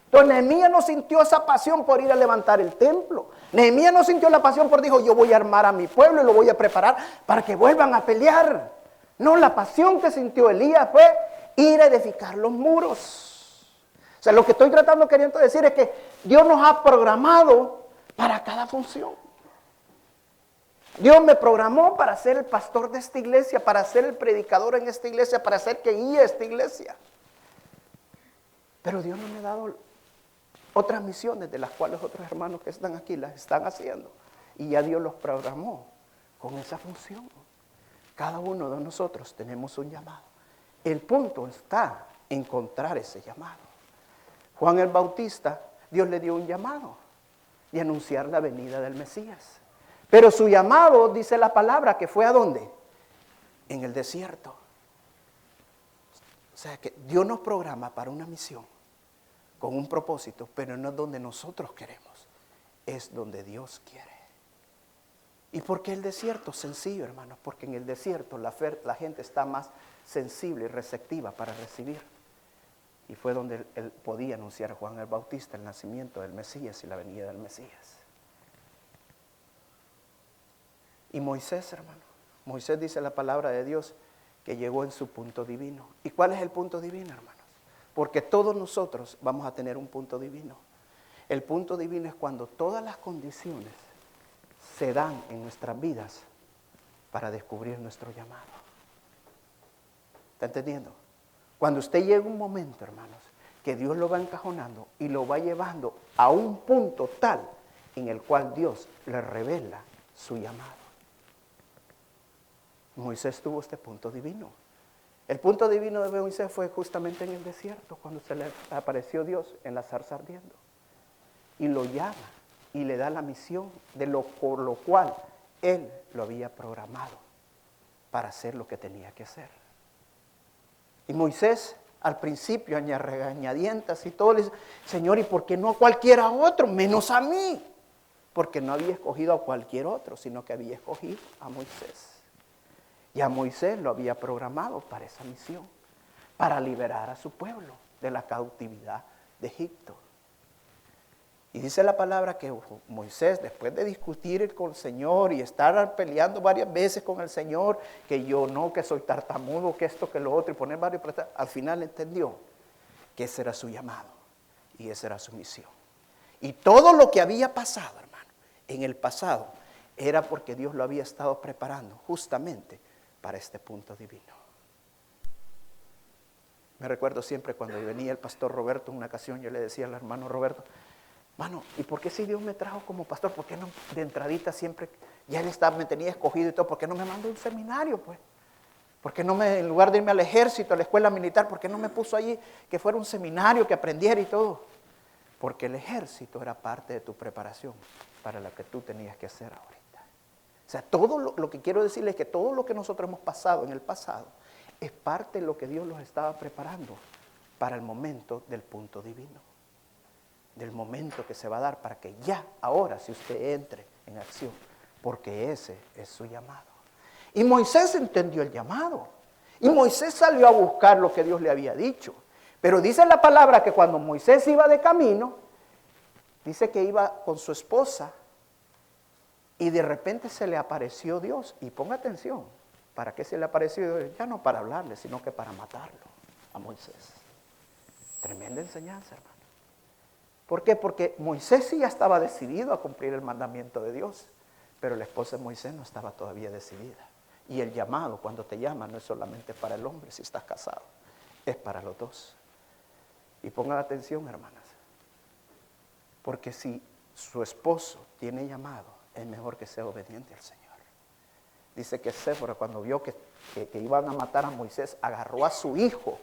Entonces Nehemías no sintió esa pasión por ir a levantar el templo. Nehemías no sintió la pasión por dijo, yo voy a armar a mi pueblo y lo voy a preparar para que vuelvan a pelear. No, la pasión que sintió Elías fue ir a edificar los muros. O sea, lo que estoy queriendo decir es que Dios nos ha programado para cada función. Dios me programó para ser el pastor de esta iglesia, para ser el predicador en esta iglesia, para ser que guíe esta iglesia. Pero Dios no me ha dado otras misiones de las cuales otros hermanos que están aquí las están haciendo. Y ya Dios los programó con esa función. Cada uno de nosotros tenemos un llamado. El punto está en encontrar ese llamado. Juan el Bautista, Dios le dio un llamado y anunciar la venida del Mesías. Pero su llamado, dice la palabra, que fue ¿a dónde? En el desierto. O sea que Dios nos programa para una misión, con un propósito, pero no es donde nosotros queremos, es donde Dios quiere. ¿Y por qué el desierto? Sencillo, hermanos, porque en el desierto la gente está más sensible y receptiva para recibir. Y fue donde él podía anunciar a Juan el Bautista el nacimiento del Mesías y la venida del Mesías. Y Moisés, hermano, Moisés dice la palabra de Dios que llegó en su punto divino. ¿Y cuál es el punto divino, hermanos? Porque todos nosotros vamos a tener un punto divino. El punto divino es cuando todas las condiciones se dan en nuestras vidas para descubrir nuestro llamado. ¿Está entendiendo? Cuando usted llega un momento, hermanos, que Dios lo va encajonando y lo va llevando a un punto tal en el cual Dios le revela su llamado. Moisés tuvo este punto divino. El punto divino de Moisés fue justamente en el desierto, cuando se le apareció Dios en la zarza ardiendo. Y lo llama y le da la misión por lo cual Él lo había programado para hacer lo que tenía que hacer. Y Moisés, al principio, regañadientas y todo, le dice, Señor, ¿y por qué no a cualquiera otro, menos a mí? Porque no había escogido a cualquier otro, sino que había escogido a Moisés. Y a Moisés lo había programado para esa misión, para liberar a su pueblo de la cautividad de Egipto. Y dice la palabra que Moisés, después de discutir con el Señor y estar peleando varias veces con el Señor, que yo no, que soy tartamudo, que esto, que lo otro, y poner varios pretextos, al final entendió que ese era su llamado y esa era su misión. Y todo lo que había pasado, hermano, en el pasado, era porque Dios lo había estado preparando justamente para este punto divino. Me recuerdo siempre cuando venía el pastor Roberto en una ocasión, yo le decía al hermano Roberto, mano, ¿y por qué si Dios me trajo como pastor? ¿Por qué no de entradita siempre, ya Él me tenía escogido y todo, ¿por qué no me mandó a un seminario, pues? ¿Por qué no en lugar de irme al ejército, a la escuela militar, por qué no me puso allí que fuera un seminario, que aprendiera y todo? Porque el ejército era parte de tu preparación para lo que tú tenías que hacer ahorita. O sea, todo lo que quiero decirles es que todo lo que nosotros hemos pasado en el pasado es parte de lo que Dios los estaba preparando para el momento del punto divino. Del momento que se va a dar para que ya, ahora, si usted entre en acción, porque ese es su llamado. Y Moisés entendió el llamado. Y Moisés salió a buscar lo que Dios le había dicho. Pero dice la palabra que cuando Moisés iba de camino, dice que iba con su esposa y de repente se le apareció Dios. Y ponga atención, ¿para qué se le apareció Dios? Ya no para hablarle, sino que para matarlo a Moisés. Tremenda enseñanza, hermano. ¿Por qué? Porque Moisés sí ya estaba decidido a cumplir el mandamiento de Dios, pero la esposa de Moisés no estaba todavía decidida. Y el llamado, cuando te llaman, no es solamente para el hombre si estás casado, es para los dos. Y pongan atención, hermanas, porque si su esposo tiene llamado, es mejor que sea obediente al Señor. Dice que Séfora, cuando vio que iban a matar a Moisés, agarró a su hijo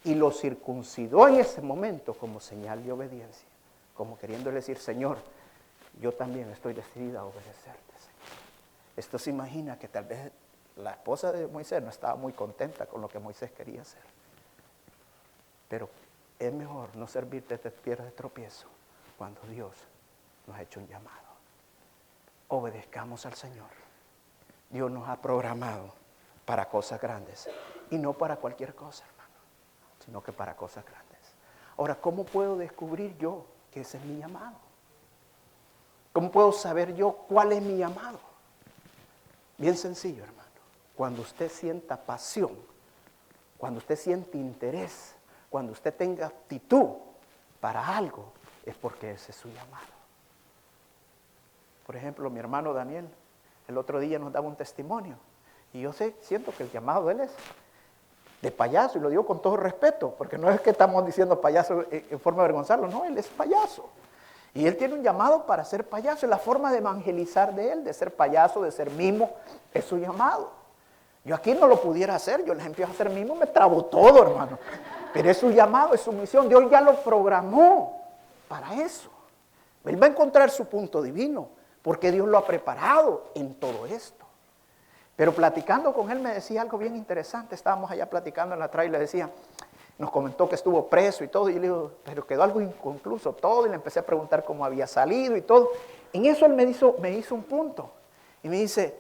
y lo circuncidó en ese momento como señal de obediencia. Como queriéndole decir, Señor, yo también estoy decidida a obedecerte, Señor. Esto se imagina que tal vez la esposa de Moisés no estaba muy contenta con lo que Moisés quería hacer. Pero es mejor no servirte de piedra de tropiezo cuando Dios nos ha hecho un llamado. Obedezcamos al Señor. Dios nos ha programado para cosas grandes y no para cualquier cosa, hermano, sino que para cosas grandes. Ahora, ¿cómo puedo descubrir yo que ese es mi llamado? ¿Cómo puedo saber yo cuál es mi llamado? Bien sencillo, hermano. Cuando usted sienta pasión, cuando usted siente interés, cuando usted tenga actitud para algo, es porque ese es su llamado. Por ejemplo, mi hermano Daniel, el otro día nos daba un testimonio. Y yo siento que el llamado de él es de payaso, y lo digo con todo respeto, porque no es que estamos diciendo payaso en forma de avergonzarlo, no, él es payaso. Y él tiene un llamado para ser payaso, es la forma de evangelizar de él, de ser payaso, de ser mimo, es su llamado. Yo aquí no lo pudiera hacer, yo les empiezo a hacer mimo, me trabo todo, hermano. Pero es su llamado, es su misión, Dios ya lo programó para eso. Él va a encontrar su punto divino, porque Dios lo ha preparado en todo esto. Pero platicando con él me decía algo bien interesante. Estábamos allá platicando en la trail y le decía, nos comentó que estuvo preso y todo. Y yo le digo, pero quedó algo inconcluso todo. Y le empecé a preguntar cómo había salido y todo. En eso él me hizo un punto. Y me dice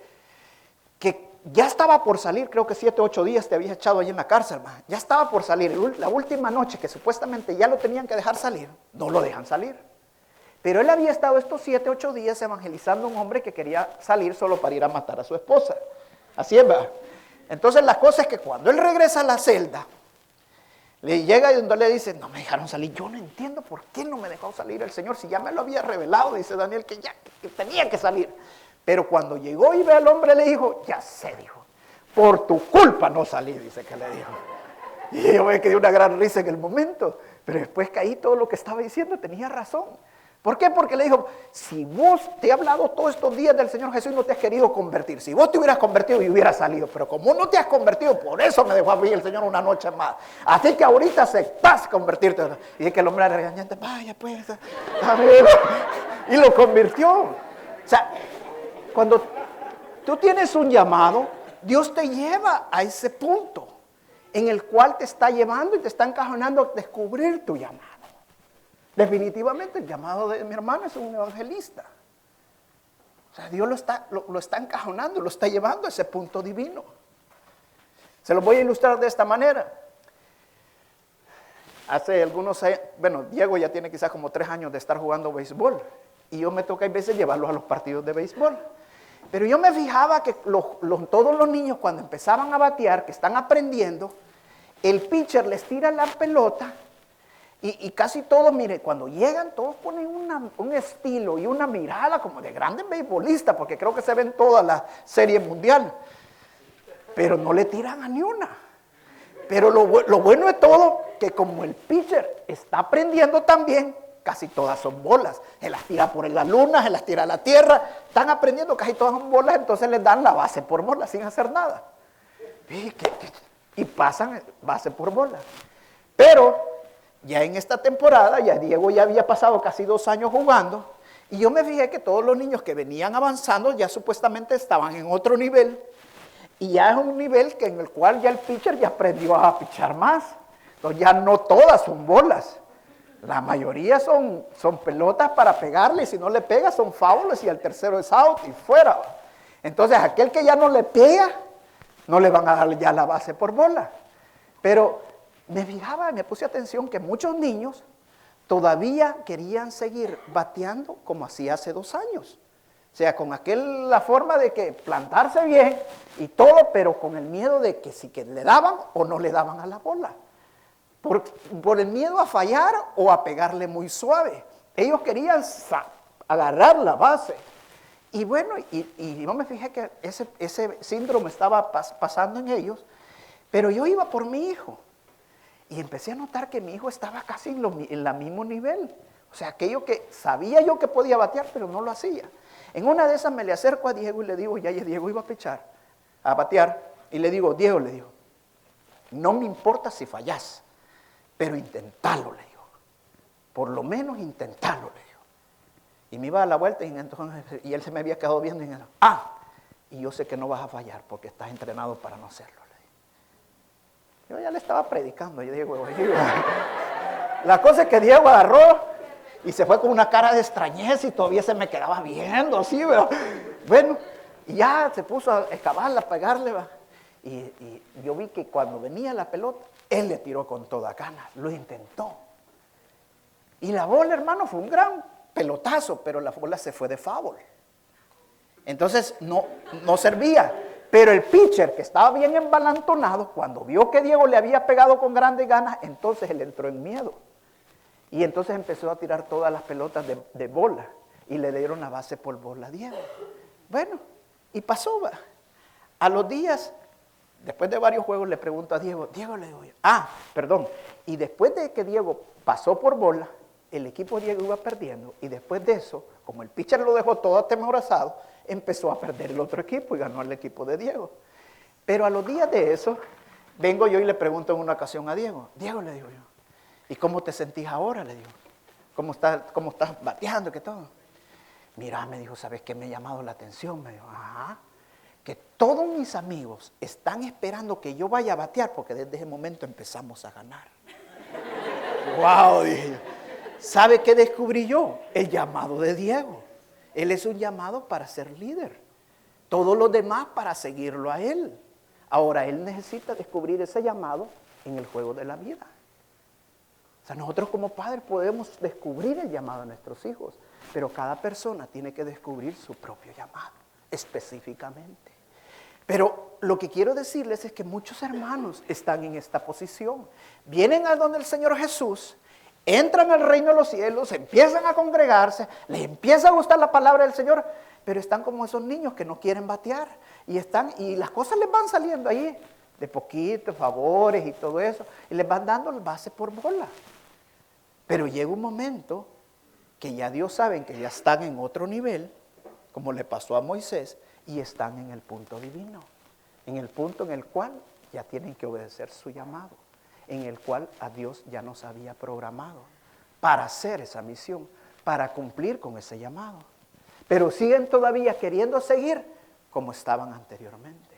que ya estaba por salir, creo que 7 o 8 días te habías echado allí en la cárcel, man. Ya estaba por salir. La última noche que supuestamente ya lo tenían que dejar salir, no lo dejan salir. Pero él había estado estos 7 o 8 días evangelizando a un hombre que quería salir solo para ir a matar a su esposa. Así es, ¿verdad? Entonces la cosa es que cuando él regresa a la celda, le llega y donde le dice, no me dejaron salir. Yo no entiendo por qué no me dejó salir el Señor, si ya me lo había revelado, dice Daniel, que tenía que salir. Pero cuando llegó y ve al hombre, le dijo, ya sé, dijo, por tu culpa no salí, dice que le dijo. Y yo me quedé una gran risa en el momento, pero después caí todo lo que estaba diciendo, tenía razón. ¿Por qué? Porque le dijo, si vos te he hablado todos estos días del Señor Jesús y no te has querido convertir, si vos te hubieras convertido y hubieras salido, pero como no te has convertido, por eso me dejó a mí el Señor una noche más. Así que ahorita aceptás convertirte. Y es que el hombre era regañante, vaya pues, amigo, y lo convirtió. O sea, cuando tú tienes un llamado, Dios te lleva a ese punto en el cual te está llevando y te está encajonando a descubrir tu llamado. Definitivamente el llamado de mi hermano es un evangelista. O sea, Dios lo está encajonando, lo está llevando a ese punto divino. Se lo voy a ilustrar de esta manera. Hace algunos años, bueno, Diego ya tiene quizás como 3 años de estar jugando béisbol. Y yo me toca a veces llevarlos a los partidos de béisbol. Pero yo me fijaba que todos los niños cuando empezaban a batear, que están aprendiendo, el pitcher les tira la pelota. Y casi todos, mire, cuando llegan, todos ponen un estilo y una mirada como de grandes beisbolistas, porque creo que se ven toda la serie mundial. Pero no le tiran a ni una. Pero lo bueno de todo, que como el pitcher está aprendiendo también, casi todas son bolas. Se las tira por la luna, se las tira a la tierra. Están aprendiendo, casi todas son bolas, entonces les dan la base por bola sin hacer nada. Y pasan base por bola. Pero ya en esta temporada, ya Diego ya había pasado casi 2 años jugando, y yo me fijé que todos los niños que venían avanzando ya supuestamente estaban en otro nivel, y ya es un nivel en el cual ya el pitcher ya aprendió a pichar más. Entonces ya no todas son bolas, la mayoría son pelotas para pegarle, y si no le pega son fouls y el tercero es out y fuera. Entonces aquel que ya no le pega, no le van a dar ya la base por bola. Pero me fijaba y me puse atención que muchos niños todavía querían seguir bateando como hacía hace 2 años. O sea, con la forma de que plantarse bien y todo, pero con el miedo de que si que le daban o no le daban a la bola. Por el miedo a fallar o a pegarle muy suave. Ellos querían agarrar la base. Y bueno, y yo me fijé que ese síndrome estaba pasando en ellos, pero yo iba por mi hijo. Y empecé a notar que mi hijo estaba casi en el mismo nivel. O sea, aquello que sabía yo que podía batear, pero no lo hacía. En una de esas me le acerco a Diego y le digo, ya Diego iba a batear. Y le digo, Diego, no me importa si fallás, pero intentalo, le digo. Por lo menos intentalo, le digo. Y me iba a la vuelta y él se me había quedado viendo y me dijo, y yo sé que no vas a fallar porque estás entrenado para no hacerlo. Yo ya le estaba predicando, yo digo, la cosa es que Diego agarró y se fue con una cara de extrañeza y todavía se me quedaba viendo así, pero bueno, y ya se puso a excavarla, a pegarle, y yo vi que cuando venía la pelota, él le tiró con toda ganas, lo intentó. Y la bola, hermano, fue un gran pelotazo, pero la bola se fue de foul. Entonces no servía. Pero el pitcher, que estaba bien embalantonado, cuando vio que Diego le había pegado con grandes ganas, entonces él entró en miedo. Y entonces empezó a tirar todas las pelotas de bola. Y le dieron la base por bola a Diego. Bueno, y pasó. A los días, después de varios juegos, le pregunto a Diego, le digo, y después de que Diego pasó por bola, el equipo de Diego iba perdiendo. Y después de eso, como el pitcher lo dejó todo atemorizado, empezó a perder el otro equipo y ganó el equipo de Diego. Pero a los días de eso, vengo yo y le pregunto en una ocasión a Diego, le digo yo, ¿y cómo te sentís ahora? Le digo, ¿cómo estás bateando? ¿Qué todo? Mira, me dijo, ¿sabes qué me ha llamado la atención? Me dijo, que todos mis amigos están esperando que yo vaya a batear porque desde ese momento empezamos a ganar. ¡Wow! Dije yo. ¿Sabe qué descubrí yo? El llamado de Diego. Él es un llamado para ser líder. Todos los demás para seguirlo a él. Ahora, él necesita descubrir ese llamado en el juego de la vida. O sea, nosotros como padres podemos descubrir el llamado de nuestros hijos, pero cada persona tiene que descubrir su propio llamado, específicamente. Pero lo que quiero decirles es que muchos hermanos están en esta posición. Vienen a donde el Señor Jesús, entran al reino de los cielos, empiezan a congregarse, les empieza a gustar la palabra del Señor, pero están como esos niños que no quieren batear y las cosas les van saliendo ahí de poquito, favores y todo eso, y les van dando el base por bola. Pero llega un momento que ya Dios sabe que ya están en otro nivel, como le pasó a Moisés, y están en el punto divino, en el punto en el cual ya tienen que obedecer su llamado, en el cual a Dios ya nos había programado para hacer esa misión, para cumplir con ese llamado. Pero siguen todavía queriendo seguir como estaban anteriormente.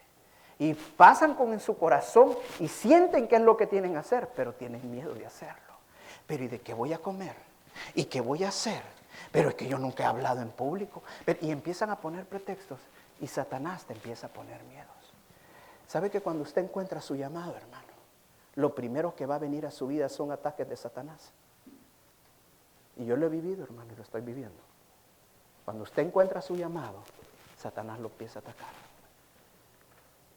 Y pasan con en su corazón y sienten que es lo que tienen que hacer, pero tienen miedo de hacerlo. Pero ¿y de qué voy a comer? ¿Y qué voy a hacer? Pero es que yo nunca he hablado en público. Y empiezan a poner pretextos y Satanás te empieza a poner miedos. ¿Sabe que cuando usted encuentra su llamado, hermano, lo primero que va a venir a su vida son ataques de Satanás? Y yo lo he vivido, hermano, y lo estoy viviendo. Cuando usted encuentra su llamado, Satanás lo empieza a atacar.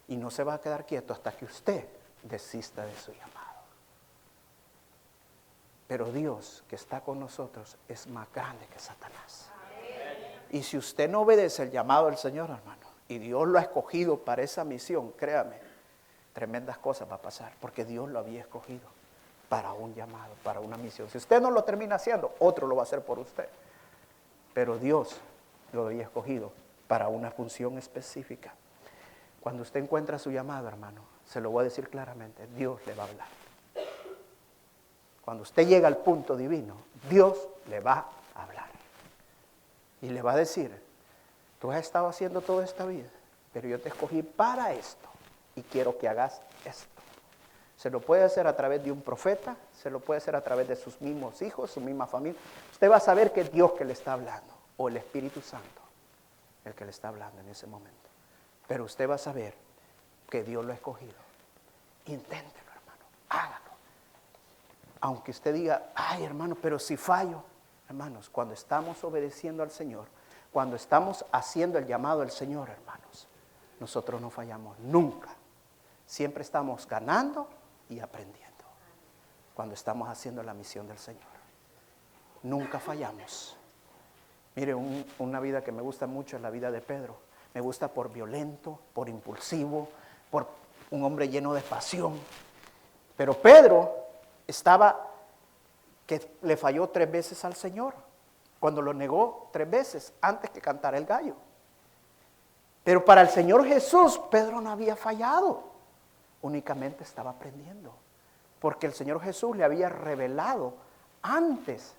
Y no se va a quedar quieto hasta que usted desista de su llamado. Pero Dios que está con nosotros es más grande que Satanás. Y si usted no obedece el llamado del Señor, hermano, y Dios lo ha escogido para esa misión, créame, tremendas cosas va a pasar, porque Dios lo había escogido para un llamado, para una misión. Si usted no lo termina haciendo, otro lo va a hacer por usted. Pero Dios lo había escogido para una función específica. Cuando usted encuentra su llamado, hermano, se lo voy a decir claramente, Dios le va a hablar. Cuando usted llega al punto divino, Dios le va a hablar. Y le va a decir, tú has estado haciendo toda esta vida, pero yo te escogí para esto y quiero que hagas esto. Se lo puede hacer a través de un profeta, se lo puede hacer a través de sus mismos hijos, su misma familia. Usted va a saber que es Dios que le está hablando, o el Espíritu Santo, el que le está hablando en ese momento. Pero usted va a saber que Dios lo ha escogido. Inténtelo, hermano, hágalo. Aunque usted diga, ay, hermano, pero si fallo. Hermanos, cuando estamos obedeciendo al Señor, cuando estamos haciendo el llamado del Señor, hermanos, nosotros no fallamos nunca. Siempre estamos ganando y aprendiendo cuando estamos haciendo la misión del Señor. Nunca fallamos. Mire, una vida que me gusta mucho es la vida de Pedro. Me gusta por violento, por impulsivo, por un hombre lleno de pasión. Pero Pedro estaba que le falló 3 veces al Señor, cuando lo negó 3 veces antes que cantara el gallo. Pero para el Señor Jesús, Pedro no había fallado, únicamente estaba aprendiendo, porque el Señor Jesús le había revelado antes,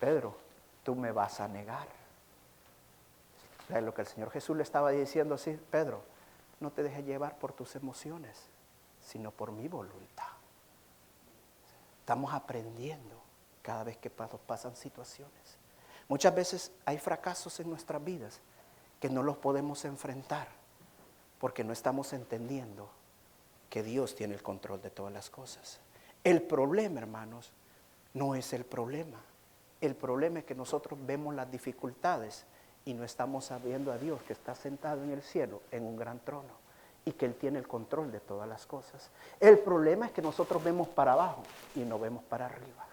Pedro, tú me vas a negar. O sea, lo que el Señor Jesús le estaba diciendo así, Pedro, no te dejes llevar por tus emociones, sino por mi voluntad. Estamos aprendiendo cada vez que pasan situaciones. Muchas veces hay fracasos en nuestras vidas que no los podemos enfrentar porque no estamos entendiendo que Dios tiene el control de todas las cosas. El problema, hermanos, no es el problema. El problema es que nosotros vemos las dificultades y no estamos sabiendo a Dios que está sentado en el cielo en un gran trono y que Él tiene el control de todas las cosas. El problema es que nosotros vemos para abajo y no vemos para arriba.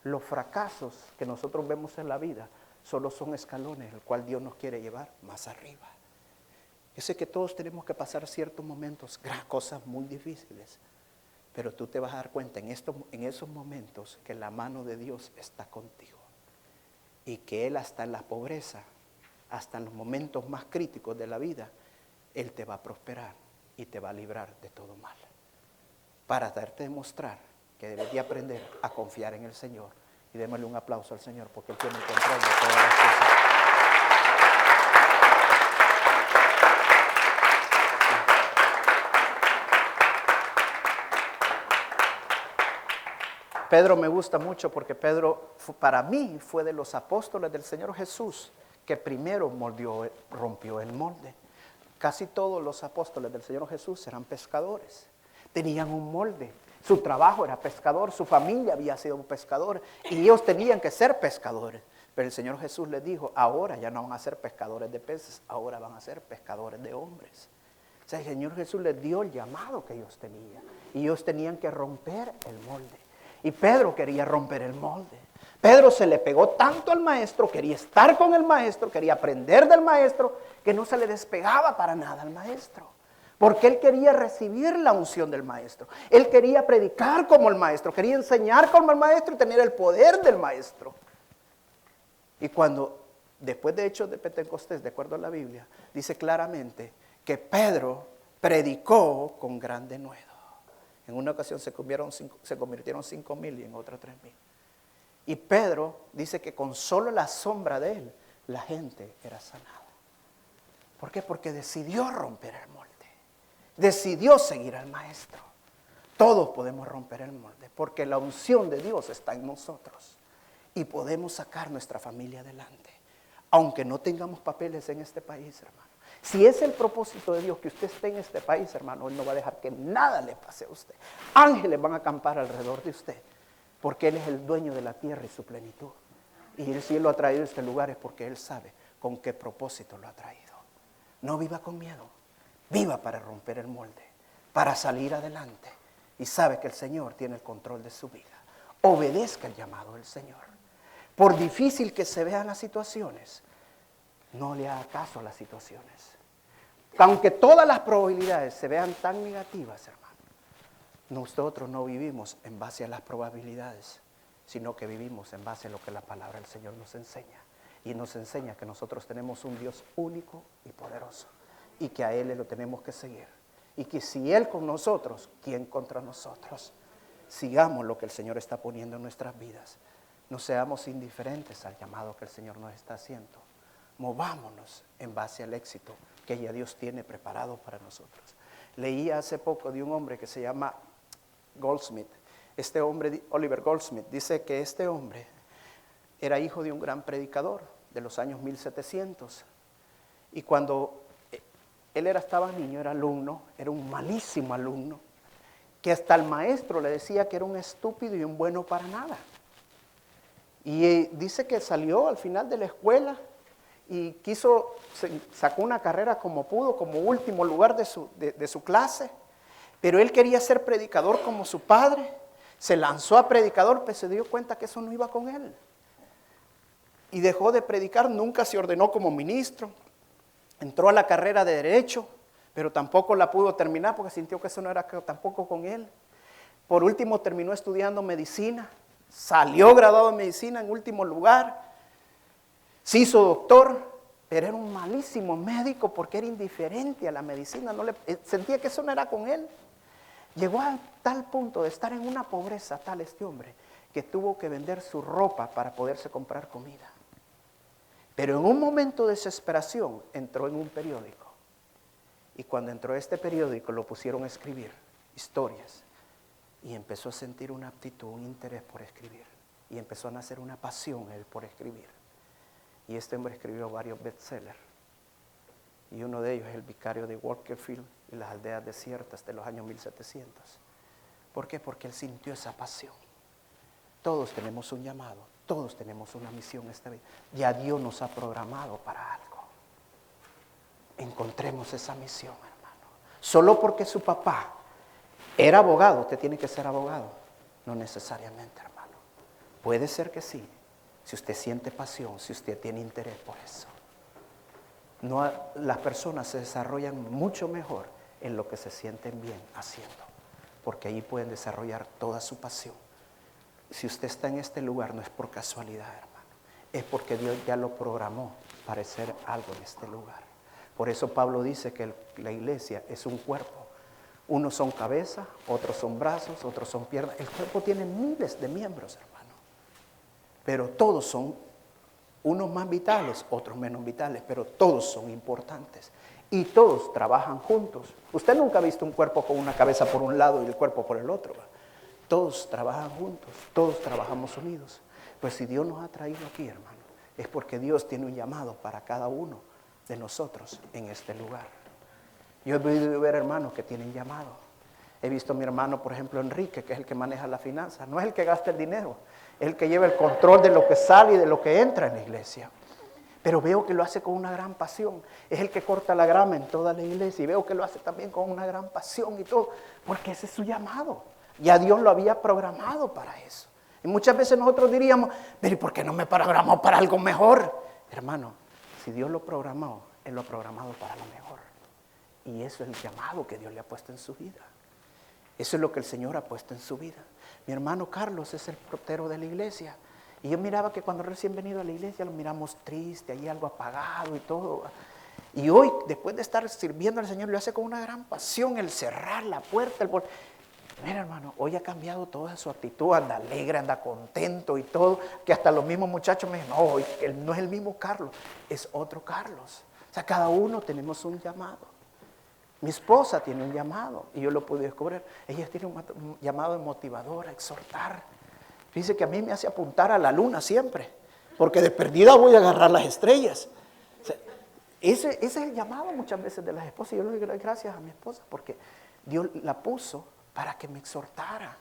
Los fracasos que nosotros vemos en la vida solo son escalones, el cual Dios nos quiere llevar más arriba. Yo sé que todos tenemos que pasar ciertos momentos, cosas muy difíciles, pero tú te vas a dar cuenta en esos momentos que la mano de Dios está contigo y que Él hasta en la pobreza, hasta en los momentos más críticos de la vida, Él te va a prosperar y te va a librar de todo mal. Para darte a demostrar que debes de aprender a confiar en el Señor. Y démosle un aplauso al Señor porque Él tiene el control de todas las cosas. Pedro me gusta mucho porque Pedro para mí fue de los apóstoles del Señor Jesús que primero rompió el molde. Casi todos los apóstoles del Señor Jesús eran pescadores, tenían un molde. Su trabajo era pescador, su familia había sido pescador y ellos tenían que ser pescadores. Pero el Señor Jesús les dijo, ahora ya no van a ser pescadores de peces, ahora van a ser pescadores de hombres. O sea, el Señor Jesús les dio el llamado que ellos tenían y ellos tenían que romper el molde. Y Pedro quería romper el molde. Pedro se le pegó tanto al maestro, quería estar con el maestro, quería aprender del maestro, que no se le despegaba para nada al maestro. Porque él quería recibir la unción del maestro. Él quería predicar como el maestro, quería enseñar como el maestro y tener el poder del maestro. Y cuando, después de Hechos de Pentecostés, de acuerdo a la Biblia, dice claramente que Pedro predicó con gran denuedo. En una ocasión se convirtieron 5,000 y en otra 3,000. Y Pedro dice que con solo la sombra de él, la gente era sanada. ¿Por qué? Porque decidió romper el molde. Decidió seguir al maestro. Todos podemos romper el molde, porque la unción de Dios está en nosotros. Y podemos sacar nuestra familia adelante, aunque no tengamos papeles en este país, hermano. Si es el propósito de Dios que usted esté en este país, hermano, Él no va a dejar que nada le pase a usted. Ángeles van a acampar alrededor de usted, porque Él es el dueño de la tierra y su plenitud. Y si Él lo ha traído a este lugar es porque Él sabe con qué propósito lo ha traído. No viva con miedo, viva para romper el molde, para salir adelante. Y sabe que el Señor tiene el control de su vida. Obedezca el llamado del Señor. Por difícil que se vean las situaciones, no le haga caso a las situaciones. Aunque todas las probabilidades se vean tan negativas, hermano, nosotros no vivimos en base a las probabilidades, sino que vivimos en base a lo que la palabra del Señor nos enseña. Y nos enseña que nosotros tenemos un Dios único y poderoso, y que a Él le lo tenemos que seguir. Y que si Él con nosotros, ¿quién contra nosotros? Sigamos lo que el Señor está poniendo en nuestras vidas. No seamos indiferentes al llamado que el Señor nos está haciendo. Movámonos en base al éxito que ya Dios tiene preparado para nosotros. Leí hace poco de un hombre que se llama Goldsmith. Este hombre, Oliver Goldsmith, dice que este hombre era hijo de un gran predicador de los años 1700. Y cuando él estaba niño, era alumno, era un malísimo alumno, que hasta el maestro le decía que era un estúpido y un bueno para nada. Y dice que salió al final de la escuela y sacó una carrera como pudo, como último lugar de su clase, pero él quería ser predicador como su padre. Se lanzó a predicador, pero se dio cuenta que eso no iba con él. Y dejó de predicar, nunca se ordenó como ministro. Entró a la carrera de Derecho, pero tampoco la pudo terminar porque sintió que eso no era tampoco con él. Por último terminó estudiando medicina, salió graduado en medicina en último lugar, se hizo doctor, pero era un malísimo médico porque era indiferente a la medicina, sentía que eso no era con él. Llegó a tal punto de estar en una pobreza tal este hombre que tuvo que vender su ropa para poderse comprar comida. Pero en un momento de desesperación entró en un periódico. Y cuando entró a este periódico lo pusieron a escribir historias. Y empezó a sentir una aptitud, un interés por escribir. Y empezó a nacer una pasión él por escribir. Y este hombre escribió varios bestsellers. Y uno de ellos es El vicario de Walkerfield y las aldeas desiertas de los años 1700. ¿Por qué? Porque él sintió esa pasión. Todos tenemos un llamado, todos tenemos una misión esta vida. Ya Dios nos ha programado para algo. Encontremos esa misión, hermano. Solo porque su papá era abogado, usted tiene que ser abogado. No necesariamente, hermano. Puede ser que sí, si usted siente pasión, si usted tiene interés por eso. No, las personas se desarrollan mucho mejor en lo que se sienten bien haciendo, porque ahí pueden desarrollar toda su pasión. Si usted está en este lugar no es por casualidad, hermano, es porque Dios ya lo programó para hacer algo en este lugar. Por eso Pablo dice que la iglesia es un cuerpo. Unos son cabeza, otros son brazos, otros son piernas. El cuerpo tiene miles de miembros, hermano, pero todos son, unos más vitales, otros menos vitales, pero todos son importantes y todos trabajan juntos. Usted nunca ha visto un cuerpo con una cabeza por un lado y el cuerpo por el otro, ¿verdad? Todos trabajan juntos, todos trabajamos unidos. Pues si Dios nos ha traído aquí, hermano, es porque Dios tiene un llamado para cada uno de nosotros en este lugar. Yo he podido ver hermanos que tienen llamado. He visto a mi hermano, por ejemplo, Enrique, que es el que maneja la finanza. No es el que gasta el dinero, es el que lleva el control de lo que sale y de lo que entra en la iglesia. Pero veo que lo hace con una gran pasión. Es el que corta la grama en toda la iglesia y veo que lo hace también con una gran pasión y todo, porque ese es su llamado. Ya Dios lo había programado para eso. Y muchas veces nosotros diríamos, pero ¿y por qué no me programó para algo mejor? Hermano, si Dios lo programó, Él lo ha programado para lo mejor. Y eso es el llamado que Dios le ha puesto en su vida. Eso es lo que el Señor ha puesto en su vida. Mi hermano Carlos es el portero de la iglesia. Y yo miraba que cuando recién venido a la iglesia lo miramos triste, ahí algo apagado y todo. Y hoy, después de estar sirviendo al Señor, lo hace con una gran pasión, el cerrar la puerta. Mira, hermano, hoy ha cambiado toda su actitud, anda alegre, anda contento y todo, que hasta los mismos muchachos me dicen, no, hoy él no es el mismo Carlos, es otro Carlos. O sea, cada uno tenemos un llamado. Mi esposa tiene un llamado y yo lo pude descubrir. Ella tiene un llamado de motivadora, exhortar. Dice que a mí me hace apuntar a la luna siempre, porque de perdida voy a agarrar las estrellas. O sea, ese es el llamado muchas veces de las esposas. Yo le doy gracias a mi esposa porque Dios la puso para que me exhortara,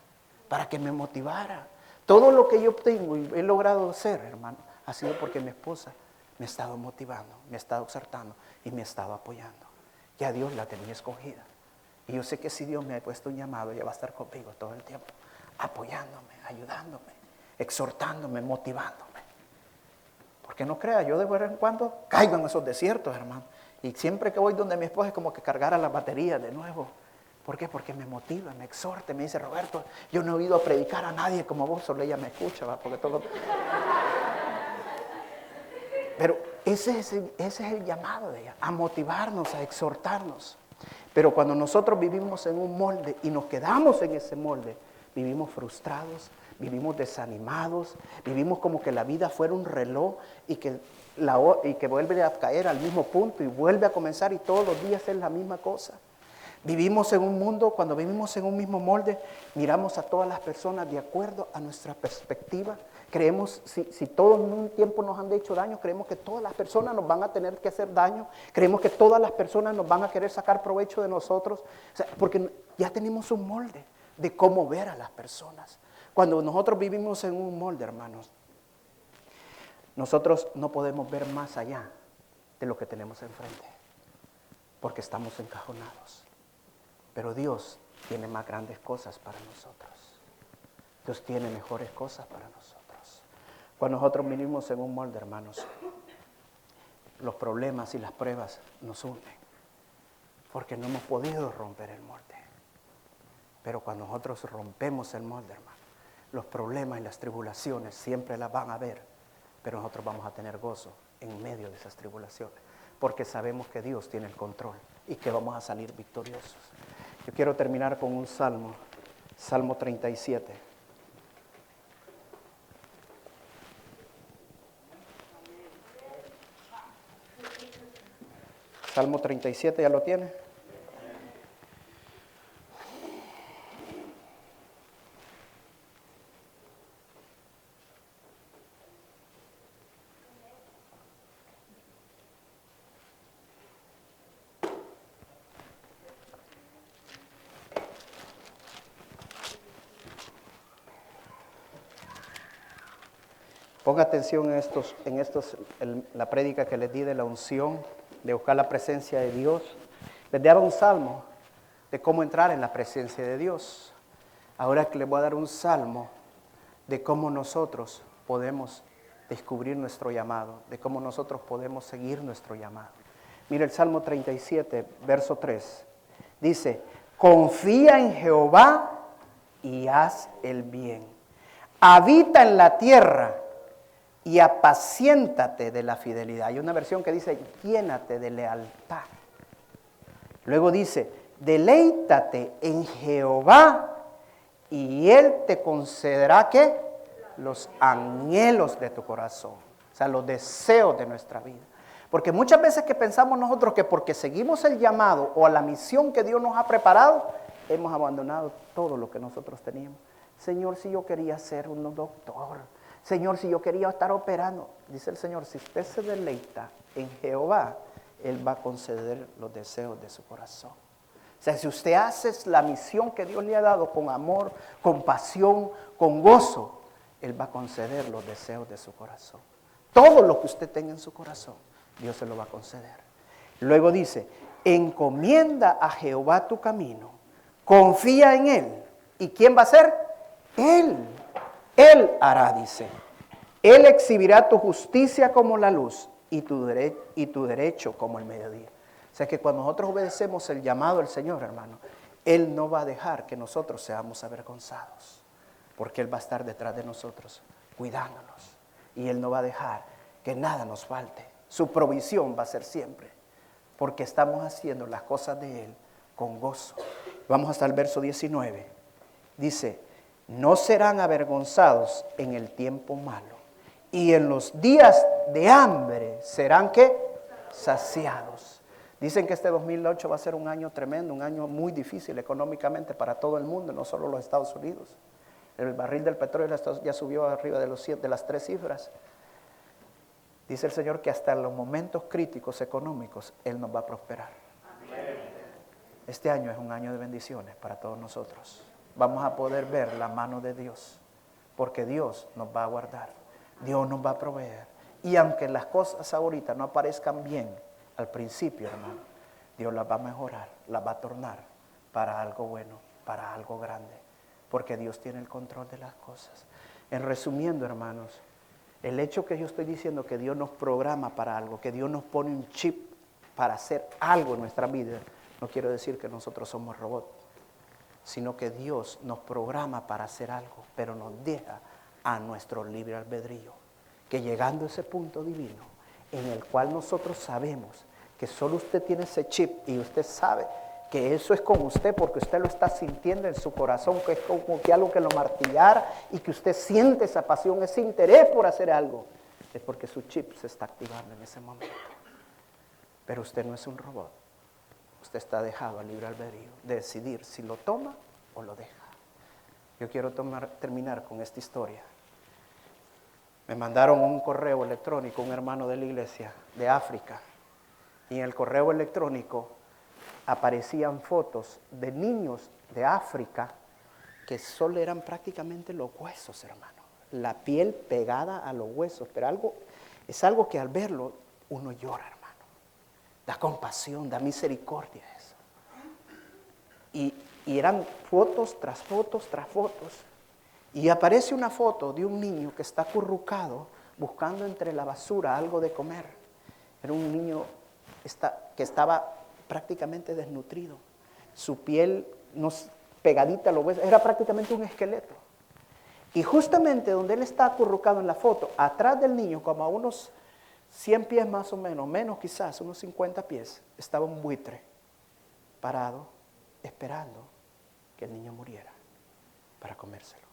para que me motivara. Todo lo que yo obtengo y he logrado hacer, hermano, ha sido porque mi esposa me ha estado motivando, me ha estado exhortando y me ha estado apoyando. Ya Dios la tenía escogida. Y yo sé que si Dios me ha puesto un llamado, ella va a estar conmigo todo el tiempo, apoyándome, ayudándome, exhortándome, motivándome. Porque no crea, yo de vez en cuando caigo en esos desiertos, hermano. Y siempre que voy donde mi esposa es como que cargara la batería de nuevo. ¿Por qué? Porque me motiva, me exhorta, me dice, Roberto, yo no he oído predicar a nadie como vos, solo ella me escucha, ¿va? Porque todo... Pero ese es el llamado de ella, a motivarnos, a exhortarnos. Pero cuando nosotros vivimos en un molde y nos quedamos en ese molde, vivimos frustrados, vivimos desanimados, vivimos como que la vida fuera un reloj y que vuelve a caer al mismo punto y vuelve a comenzar y todos los días es la misma cosa. Vivimos en un mundo, cuando vivimos en un mismo molde, miramos a todas las personas de acuerdo a nuestra perspectiva. Creemos, si todos en un tiempo nos han hecho daño, creemos que todas las personas nos van a tener que hacer daño. Creemos que todas las personas nos van a querer sacar provecho de nosotros. O sea, porque ya tenemos un molde de cómo ver a las personas. Cuando nosotros vivimos en un molde, hermanos, nosotros no podemos ver más allá de lo que tenemos enfrente, porque estamos encajonados. Pero Dios tiene más grandes cosas para nosotros. Dios tiene mejores cosas para nosotros. Cuando nosotros vivimos en un molde, hermanos, los problemas y las pruebas nos hunden, porque no hemos podido romper el molde. Pero cuando nosotros rompemos el molde, hermano, los problemas y las tribulaciones siempre las van a ver, pero nosotros vamos a tener gozo en medio de esas tribulaciones, porque sabemos que Dios tiene el control y que vamos a salir victoriosos. Yo quiero terminar con un salmo, Salmo 37. Salmo 37, ¿ya lo tiene? Ponga atención en la prédica que les di de la unción, de buscar la presencia de Dios. Les daba un salmo de cómo entrar en la presencia de Dios. Ahora que les voy a dar un salmo de cómo nosotros podemos descubrir nuestro llamado, de cómo nosotros podemos seguir nuestro llamado. Mira el Salmo 37, verso 3. Dice, confía en Jehová y haz el bien. Habita en la tierra y apaciéntate de la fidelidad. Hay una versión que dice, llénate de lealtad. Luego dice, deleítate en Jehová y Él te concederá, ¿qué? Los anhelos de tu corazón. O sea, los deseos de nuestra vida. Porque muchas veces que pensamos nosotros que porque seguimos el llamado o la misión que Dios nos ha preparado, hemos abandonado todo lo que nosotros teníamos. Señor, si yo quería ser un doctor, Señor, si yo quería estar operando, dice el Señor, si usted se deleita en Jehová, Él va a conceder los deseos de su corazón. O sea, si usted hace la misión que Dios le ha dado con amor, con pasión, con gozo, Él va a conceder los deseos de su corazón. Todo lo que usted tenga en su corazón, Dios se lo va a conceder. Luego dice, encomienda a Jehová tu camino, confía en Él. ¿Y quién va a ser? Él. Él hará, dice. Él exhibirá tu justicia como la luz y tu derecho como el mediodía. O sea que cuando nosotros obedecemos el llamado del Señor, hermano, Él no va a dejar que nosotros seamos avergonzados, porque Él va a estar detrás de nosotros, cuidándonos, Y Él no va a dejar que nada nos falte. Su provisión va a ser siempre, porque estamos haciendo las cosas de Él con gozo. Vamos hasta el verso 19. Dice, no serán avergonzados en el tiempo malo, y en los días de hambre serán ¿qué? Saciados. Dicen que este 2008 va a ser un año tremendo, un año muy difícil económicamente para todo el mundo, no solo los Estados Unidos. El barril del petróleo ya subió arriba de las 3 cifras. Dice el Señor que hasta en los momentos críticos económicos Él nos va a prosperar. Este año es un año de bendiciones para todos nosotros. Vamos a poder ver la mano de Dios, porque Dios nos va a guardar, Dios nos va a proveer. Y aunque las cosas ahorita no aparezcan bien al principio, hermano, Dios las va a mejorar, las va a tornar para algo bueno, para algo grande, porque Dios tiene el control de las cosas. En resumiendo, hermanos, el hecho que yo estoy diciendo que Dios nos programa para algo, que Dios nos pone un chip para hacer algo en nuestra vida, no quiero decir que nosotros somos robots, sino que Dios nos programa para hacer algo, pero nos deja a nuestro libre albedrío. Que llegando a ese punto divino, en el cual nosotros sabemos que solo usted tiene ese chip y usted sabe que eso es con usted porque usted lo está sintiendo en su corazón, que es como que algo que lo martillara y que usted siente esa pasión, ese interés por hacer algo, es porque su chip se está activando en ese momento. Pero usted no es un robot. Usted está dejado al libre albedrío de decidir si lo toma o lo deja. Yo quiero terminar con esta historia. Me mandaron un correo electrónico, un hermano de la iglesia de África, y en el correo electrónico aparecían fotos de niños de África que solo eran prácticamente los huesos, hermano. La piel pegada a los huesos, pero es algo que al verlo uno llora, hermano. Da compasión, da misericordia eso. Y eran fotos tras fotos tras fotos. Y aparece una foto de un niño que está acurrucado buscando entre la basura algo de comer. Era un niño que estaba prácticamente desnutrido. Su piel pegadita a los huesos, era prácticamente un esqueleto. Y justamente donde él está acurrucado en la foto, atrás del niño, como a unos 100 pies más o menos quizás, unos 50 pies, estaba un buitre parado, esperando que el niño muriera para comérselo.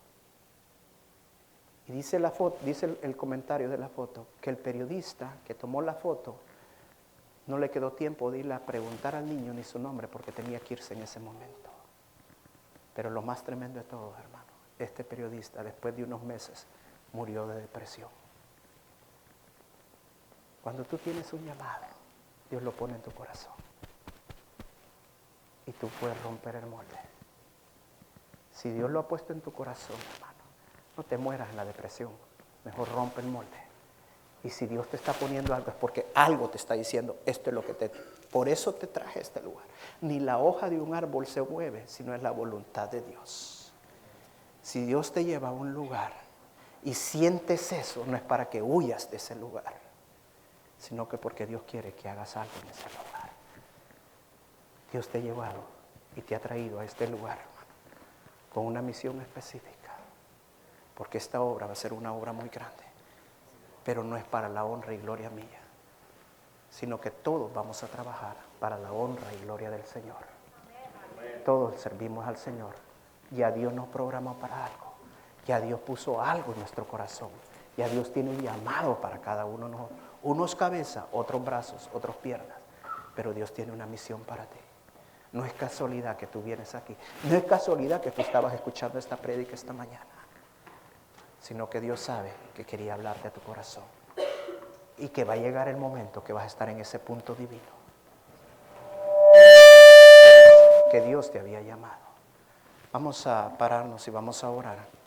Y dice la foto, dice el comentario de la foto, que el periodista que tomó la foto no le quedó tiempo de irle a preguntar al niño ni su nombre porque tenía que irse en ese momento. Pero lo más tremendo de todo, hermano, este periodista después de unos meses murió de depresión. Cuando tú tienes un llamado, Dios lo pone en tu corazón. Y tú puedes romper el molde. Si Dios lo ha puesto en tu corazón, hermano, no te mueras en la depresión. Mejor rompe el molde. Y si Dios te está poniendo algo, es porque algo te está diciendo, esto es lo que por eso te traje a este lugar. Ni la hoja de un árbol se mueve, sino es la voluntad de Dios. Si Dios te lleva a un lugar y sientes eso, no es para que huyas de ese lugar, sino que porque Dios quiere que hagas algo en ese lugar. Dios te ha llevado y te ha traído a este lugar, hermano, con una misión específica, porque esta obra va a ser una obra muy grande, pero no es para la honra y gloria mía, sino que todos vamos a trabajar para la honra y gloria del Señor. Todos servimos al Señor, ya Dios nos programó para algo, ya Dios puso algo en nuestro corazón, ya Dios tiene un llamado para cada uno de nosotros. Unos cabeza, otros brazos, otros piernas. Pero Dios tiene una misión para ti. No es casualidad que tú vienes aquí. No es casualidad que tú estabas escuchando esta prédica esta mañana. Sino que Dios sabe que quería hablarte a tu corazón. Y que va a llegar el momento que vas a estar en ese punto divino. Que Dios te había llamado. Vamos a pararnos y vamos a orar.